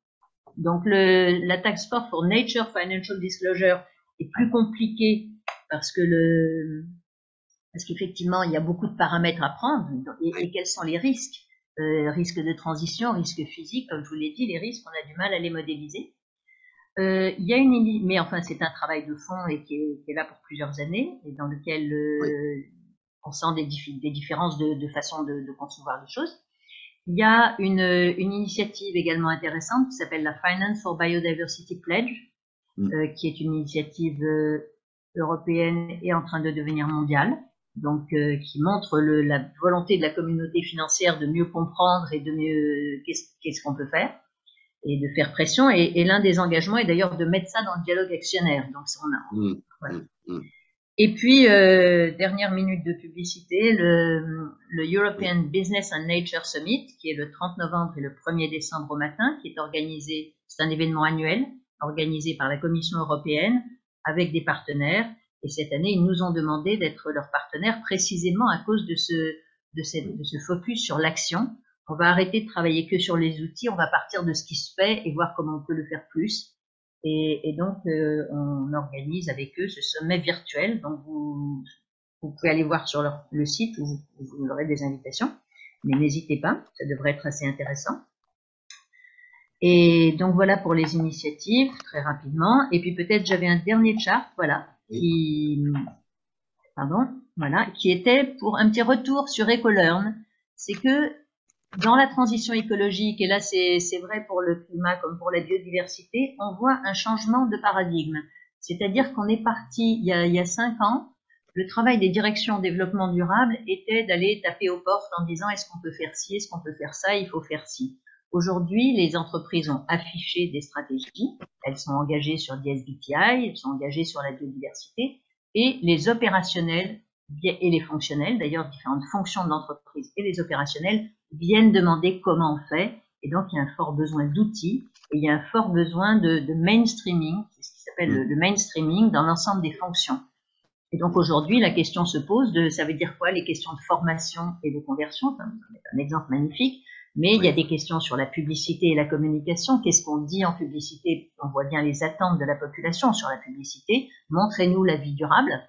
Donc la Task Force for Nature Financial Disclosure est plus compliquée parce qu'effectivement il y a beaucoup de paramètres à prendre et quels sont les risques, risques de transition, risques physiques, comme je vous l'ai dit, les risques on a du mal à les modéliser. Il y a mais enfin c'est un travail de fond et qui est là pour plusieurs années et dans lequel on sent des différences de façon de concevoir les choses. Il y a une initiative également intéressante qui s'appelle la Finance for Biodiversity Pledge, qui est une initiative européenne et en train de devenir mondiale, donc qui montre la volonté de la communauté financière de mieux comprendre et de mieux qu'est-ce qu'on peut faire et de faire pression. Et l'un des engagements est d'ailleurs de mettre ça dans le dialogue actionnaire. Donc voilà. Et puis, dernière minute de publicité, le European Business and Nature Summit, qui est le 30 novembre et le 1er décembre au matin, qui est organisé, c'est un événement annuel, organisé par la Commission européenne avec des partenaires. Et cette année, ils nous ont demandé d'être leurs partenaires précisément à cause de ce focus sur l'action. On va arrêter de travailler que sur les outils, on va partir de ce qui se fait et voir comment on peut le faire plus. Et donc, on organise avec eux ce sommet virtuel. Donc, vous pouvez aller voir sur le site où vous aurez des invitations. Mais n'hésitez pas, ça devrait être assez intéressant. Et donc, voilà pour les initiatives, très rapidement. Et puis, peut-être, j'avais un dernier chart, voilà, qui était pour un petit retour sur EcoLearn. C'est que dans la transition écologique, et là c'est vrai pour le climat comme pour la biodiversité, on voit un changement de paradigme. C'est-à-dire qu'on est parti, il y a 5 ans, le travail des directions développement durable était d'aller taper aux portes en disant est-ce qu'on peut faire ci, est-ce qu'on peut faire ça, il faut faire ci. Aujourd'hui, les entreprises ont affiché des stratégies, elles sont engagées sur DSBTI, elles sont engagées sur la biodiversité, et les opérationnels et les fonctionnels, d'ailleurs différentes fonctions de l'entreprise et les opérationnels, viennent demander comment on fait, et donc il y a un fort besoin d'outils, et il y a un fort besoin de mainstreaming, c'est ce qui s'appelle le mainstreaming dans l'ensemble des fonctions. Et donc aujourd'hui, la question se pose ça veut dire quoi, les questions de formation et de conversion, c'est un exemple magnifique, mais il y a des questions sur la publicité et la communication, qu'est-ce qu'on dit en publicité, on voit bien les attentes de la population sur la publicité, montrez-nous la vie durable,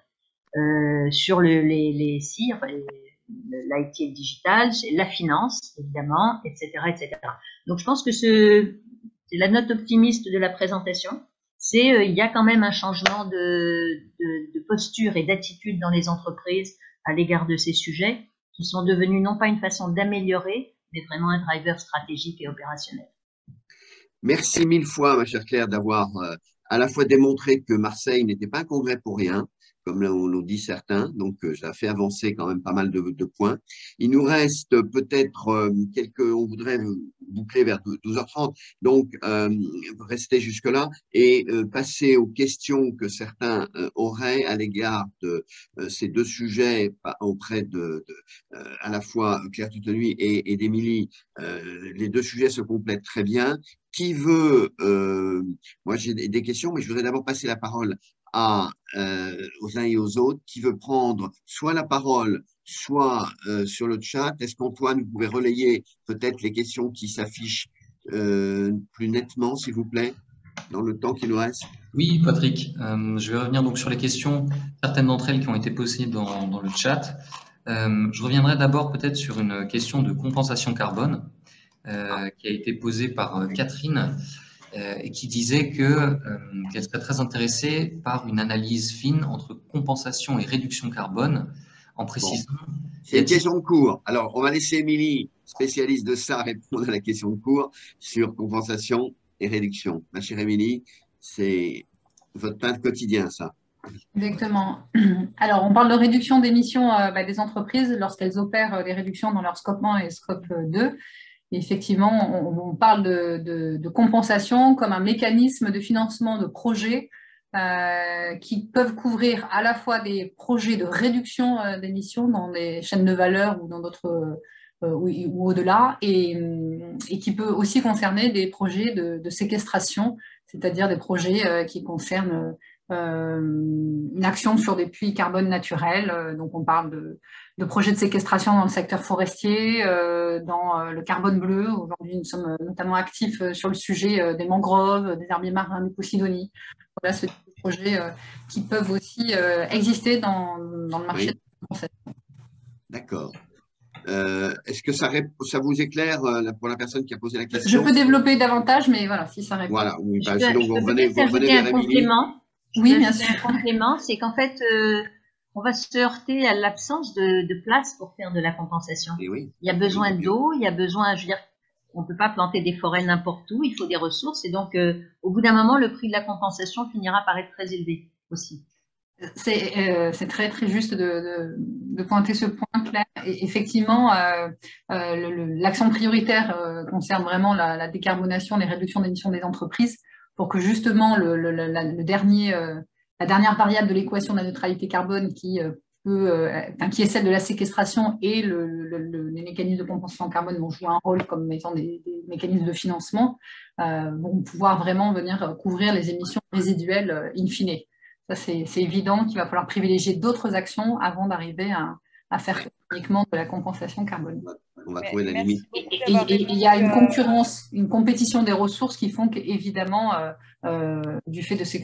sur les CIR, l'IT et le digital, la finance, évidemment, etc., etc. Donc, je pense que c'est la note optimiste de la présentation. Il y a quand même un changement de posture et d'attitude dans les entreprises à l'égard de ces sujets qui sont devenus non pas une façon d'améliorer, mais vraiment un driver stratégique et opérationnel. Merci 1000 fois, ma chère Claire, d'avoir à la fois démontré que Marseille n'était pas un congrès pour rien, comme l'ont dit certains, donc ça a fait avancer quand même pas mal de points. Il nous reste peut-être on voudrait boucler vers 12h30, donc rester jusque-là et passer aux questions que certains auraient à l'égard de ces deux sujets auprès à la fois Claire Tutenuy et d'Émilie. Les deux sujets se complètent très bien. Qui veut, moi j'ai des questions, mais je voudrais d'abord passer la parole aux uns et aux autres. Qui veut prendre soit la parole, soit sur le chat? Est-ce qu'Antoine, vous pouvez relayer peut-être les questions qui s'affichent plus nettement, s'il vous plaît, dans le temps qui nous reste? Oui, Patrick, je vais revenir donc sur les questions, certaines d'entre elles qui ont été posées dans le chat. Je reviendrai d'abord peut-être sur une question de compensation carbone qui a été posée par Catherine et qui disait qu'elle serait très intéressée par une analyse fine entre compensation et réduction carbone, en précisant… Bon. C'est une question de cours. Alors, on va laisser Émilie, spécialiste de ça, répondre à la question de cours sur compensation et réduction. Ma chère Émilie, c'est votre pain quotidien, ça. Exactement. Alors, on parle de réduction d'émissions des entreprises lorsqu'elles opèrent les réductions dans leur scope 1 et scope 2. Et effectivement, on parle de compensation comme un mécanisme de financement de projets qui peuvent couvrir à la fois des projets de réduction d'émissions dans des chaînes de valeur ou dans d'autres ou au-delà, et qui peut aussi concerner des projets de séquestration, c'est-à-dire des projets qui concernent une action sur des puits carbone naturels. Donc on parle de projets de séquestration dans le secteur forestier, dans le carbone bleu. Aujourd'hui, nous sommes notamment actifs sur le sujet des mangroves, des herbiers marins, des Posidonie. Voilà, ce type de projets qui peuvent aussi exister dans le marché de la compensation. D'accord. Est-ce que ça vous éclaire pour la personne qui a posé la question? Je peux développer davantage, mais voilà, si ça répond. Voilà, oui, Je peux revenez ajouter vers un Émilie. complément. Oui, bien sûr. Un complément, c'est qu'en fait, on va se heurter à l'absence de place pour faire de la compensation. Et oui. Il y a besoin d'eau, il y a besoin, je veux dire, on ne peut pas planter des forêts n'importe où, il faut des ressources, et donc au bout d'un moment, le prix de la compensation finira par être très élevé aussi. C'est très, très juste de pointer ce point, Claire. Et effectivement, l'action prioritaire concerne vraiment la décarbonation, les réductions d'émissions des entreprises, pour que justement la dernière variable de l'équation de la neutralité carbone qui est celle de la séquestration et les mécanismes de compensation carbone vont jouer un rôle comme étant des mécanismes de financement, vont pouvoir vraiment venir couvrir les émissions résiduelles in fine. Ça, c'est évident qu'il va falloir privilégier d'autres actions avant d'arriver à faire uniquement de la compensation carbone. On va trouver la limite. Et il y a une concurrence, une compétition des ressources qui font qu'évidemment, du fait de cette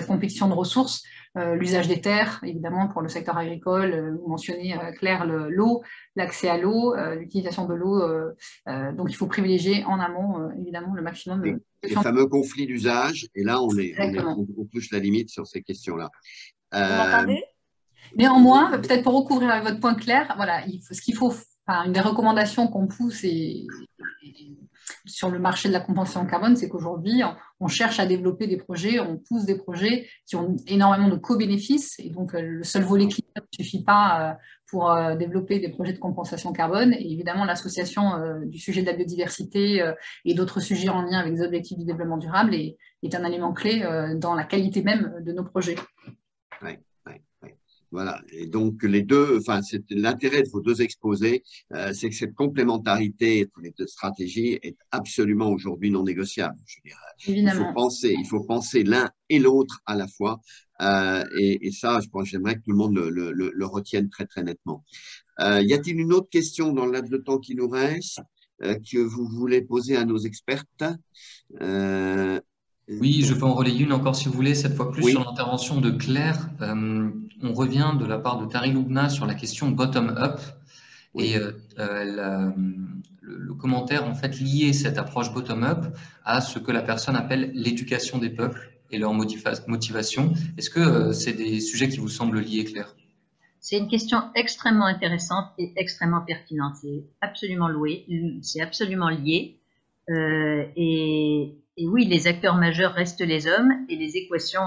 compétition de ressources, l'usage des terres, évidemment, pour le secteur agricole, vous mentionnez, Claire, l'eau, l'accès à l'eau, l'utilisation de l'eau. Donc, il faut privilégier en amont, évidemment, le maximum. Les fameux conflits d'usage, et là, on touche la limite sur ces questions-là. Vous m'entendez? Néanmoins, peut-être pour recouvrir votre point clair, voilà, une des recommandations qu'on pousse sur le marché de la compensation carbone, c'est qu'aujourd'hui, on cherche à développer des projets, on pousse des projets qui ont énormément de co-bénéfices, et donc le seul volet climat ne suffit pas pour développer des projets de compensation carbone. Et évidemment, l'association du sujet de la biodiversité et d'autres sujets en lien avec les objectifs du développement durable est un élément clé dans la qualité même de nos projets. Ouais. Voilà, et donc les deux, l'intérêt de vos deux exposés, c'est que cette complémentarité entre les deux stratégies est absolument aujourd'hui non négociable. Je veux dire, il faut penser l'un et l'autre à la fois, et ça, je pense, j'aimerais que tout le monde le retienne très très nettement. Y a-t-il une autre question dans le laps de temps qui nous reste que vous voulez poser à nos expertes? Oui, je peux en relayer une encore si vous voulez, cette fois plus sur l'intervention de Claire. On revient de la part de Tari Loubna sur la question bottom-up et le commentaire en fait lié cette approche bottom-up à ce que la personne appelle l'éducation des peuples et leur motivation. Est-ce que c'est des sujets qui vous semblent liés, Claire? C'est une question extrêmement intéressante et extrêmement pertinente. C'est absolument lié. Et oui, les acteurs majeurs restent les hommes et les équations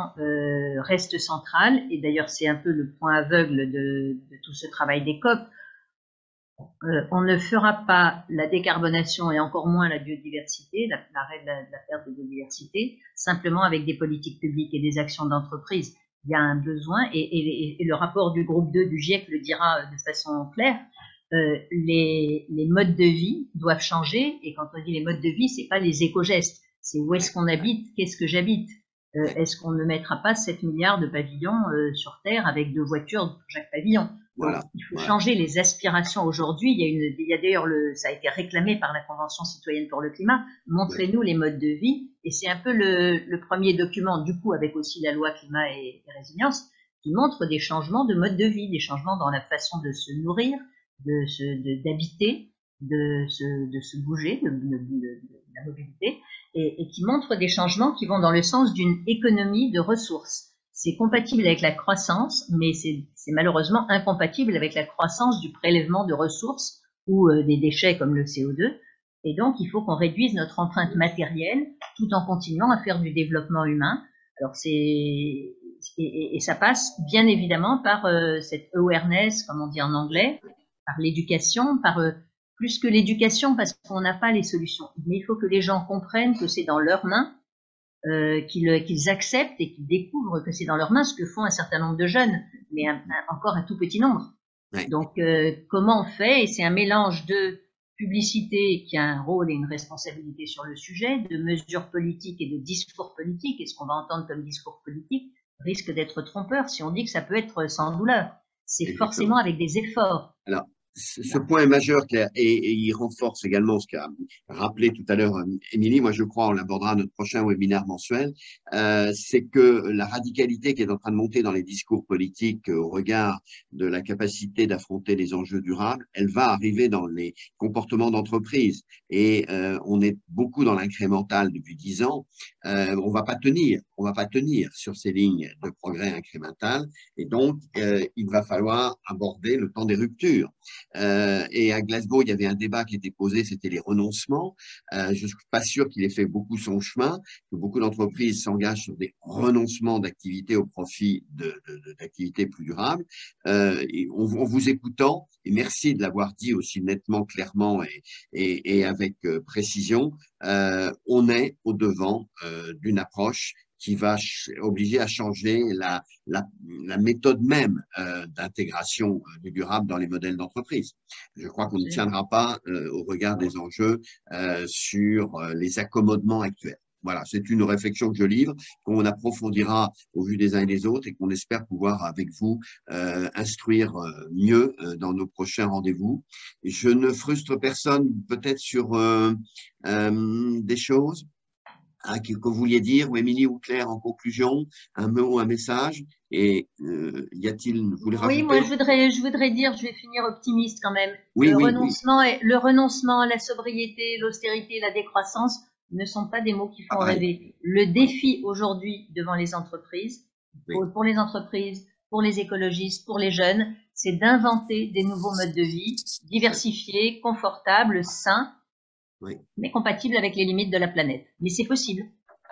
restent centrales. Et d'ailleurs, c'est un peu le point aveugle de tout ce travail des COP. On ne fera pas la décarbonation et encore moins la biodiversité, l'arrêt de la perte de biodiversité, simplement avec des politiques publiques et des actions d'entreprise. Il y a un besoin, et le rapport du groupe 2 du GIEC le dira de façon claire. Les modes de vie doivent changer, et quand on dit les modes de vie, c'est pas les éco-gestes, c'est où est-ce qu'on habite, qu'est-ce que j'habite. Est-ce qu'on ne mettra pas 7 milliards de pavillons sur Terre avec 2 voitures pour chaque pavillon? Voilà. Il faut changer les aspirations aujourd'hui. Il y a d'ailleurs, ça a été réclamé par la Convention citoyenne pour le climat, montrez-nous les modes de vie, et c'est un peu le premier document, du coup, avec aussi la loi climat et résilience, qui montre des changements de mode de vie, des changements dans la façon de se nourrir, d'habiter, de se bouger, de la mobilité, et qui montre des changements qui vont dans le sens d'une économie de ressources. C'est compatible avec la croissance, mais c'est malheureusement incompatible avec la croissance du prélèvement de ressources ou des déchets comme le CO2. Et donc, il faut qu'on réduise notre empreinte matérielle tout en continuant à faire du développement humain. Alors, et ça passe bien évidemment par cette awareness, comme on dit en anglais, par l'éducation, par plus que l'éducation, parce qu'on n'a pas les solutions. Mais il faut que les gens comprennent que c'est dans leurs mains, qu'ils acceptent et qu'ils découvrent que c'est dans leurs mains, ce que font un certain nombre de jeunes, mais encore un tout petit nombre. Ouais. Donc, comment on fait? Et c'est un mélange de publicité qui a un rôle et une responsabilité sur le sujet, de mesures politiques et de discours politiques. Et ce qu'on va entendre comme discours politique risque d'être trompeur si on dit que ça peut être sans douleur. C'est forcément avec des efforts. Alors, ce point est majeur, Claire, et il renforce également ce qu'a rappelé tout à l'heure Émilie. Moi, je crois, on l'abordera à notre prochain webinaire mensuel, c'est que la radicalité qui est en train de monter dans les discours politiques au regard de la capacité d'affronter les enjeux durables, elle va arriver dans les comportements d'entreprise. Et on est beaucoup dans l'incrémental depuis 10 ans. On va pas tenir sur ces lignes de progrès incrémental. Et donc, il va falloir aborder le temps des ruptures. Et à Glasgow, il y avait un débat qui était posé, c'était les renoncements. Je ne suis pas sûr qu'il ait fait beaucoup son chemin, que beaucoup d'entreprises s'engagent sur des renoncements d'activités au profit d'activités plus durables. Et en vous écoutant, et merci de l'avoir dit aussi nettement, clairement et avec précision, on est au devant d'une approche qui va obliger à changer la méthode même d'intégration du durable dans les modèles d'entreprise. Je crois qu'on ne tiendra pas au regard des enjeux sur les accommodements actuels. Voilà, c'est une réflexion que je livre, qu'on approfondira au vu des uns et des autres et qu'on espère pouvoir avec vous instruire mieux dans nos prochains rendez-vous. Je ne frustre personne peut-être sur des choses que vous vouliez dire, ou Émilie ou Claire, en conclusion, un mot, un message, et y a-t-il, vous voulez rajouter? Oui, moi je voudrais dire, je vais finir optimiste quand même. Oui, Le renoncement, la sobriété, l'austérité, la décroissance ne sont pas des mots qui font rêver. Le défi aujourd'hui devant les entreprises, pour les entreprises, pour les écologistes, pour les jeunes, c'est d'inventer des nouveaux modes de vie, diversifiés, confortables, sains, mais compatibles avec les limites de la planète. Mais c'est possible.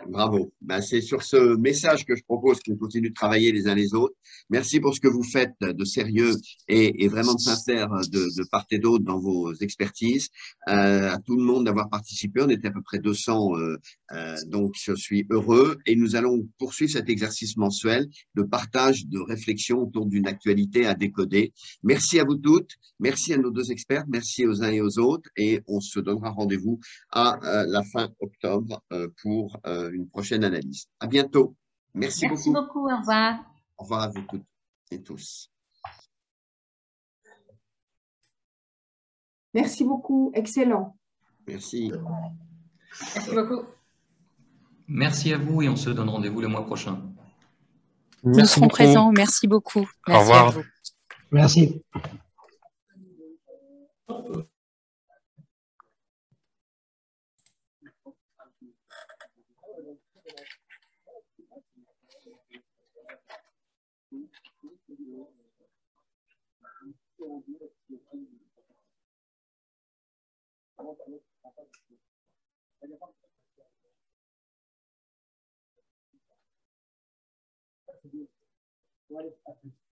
Bravo. Ben, c'est sur ce message que je propose qu'on continue de travailler les uns les autres. Merci pour ce que vous faites de sérieux et vraiment de sincère de part et d'autre dans vos expertises. À tout le monde d'avoir participé. On était à peu près 200, donc je suis heureux. Et nous allons poursuivre cet exercice mensuel de partage, de réflexion autour d'une actualité à décoder. Merci à vous toutes. Merci à nos deux experts. Merci aux uns et aux autres. Et on se donnera rendez-vous à la fin octobre pour une prochaine analyse. À bientôt. Merci beaucoup. Merci beaucoup. Au revoir. Au revoir à vous toutes et tous. Merci beaucoup. Excellent. Merci. Merci beaucoup. Merci à vous et on se donne rendez-vous le mois prochain. Nous serons présents. Merci beaucoup. Merci. Au revoir. À vous. Merci.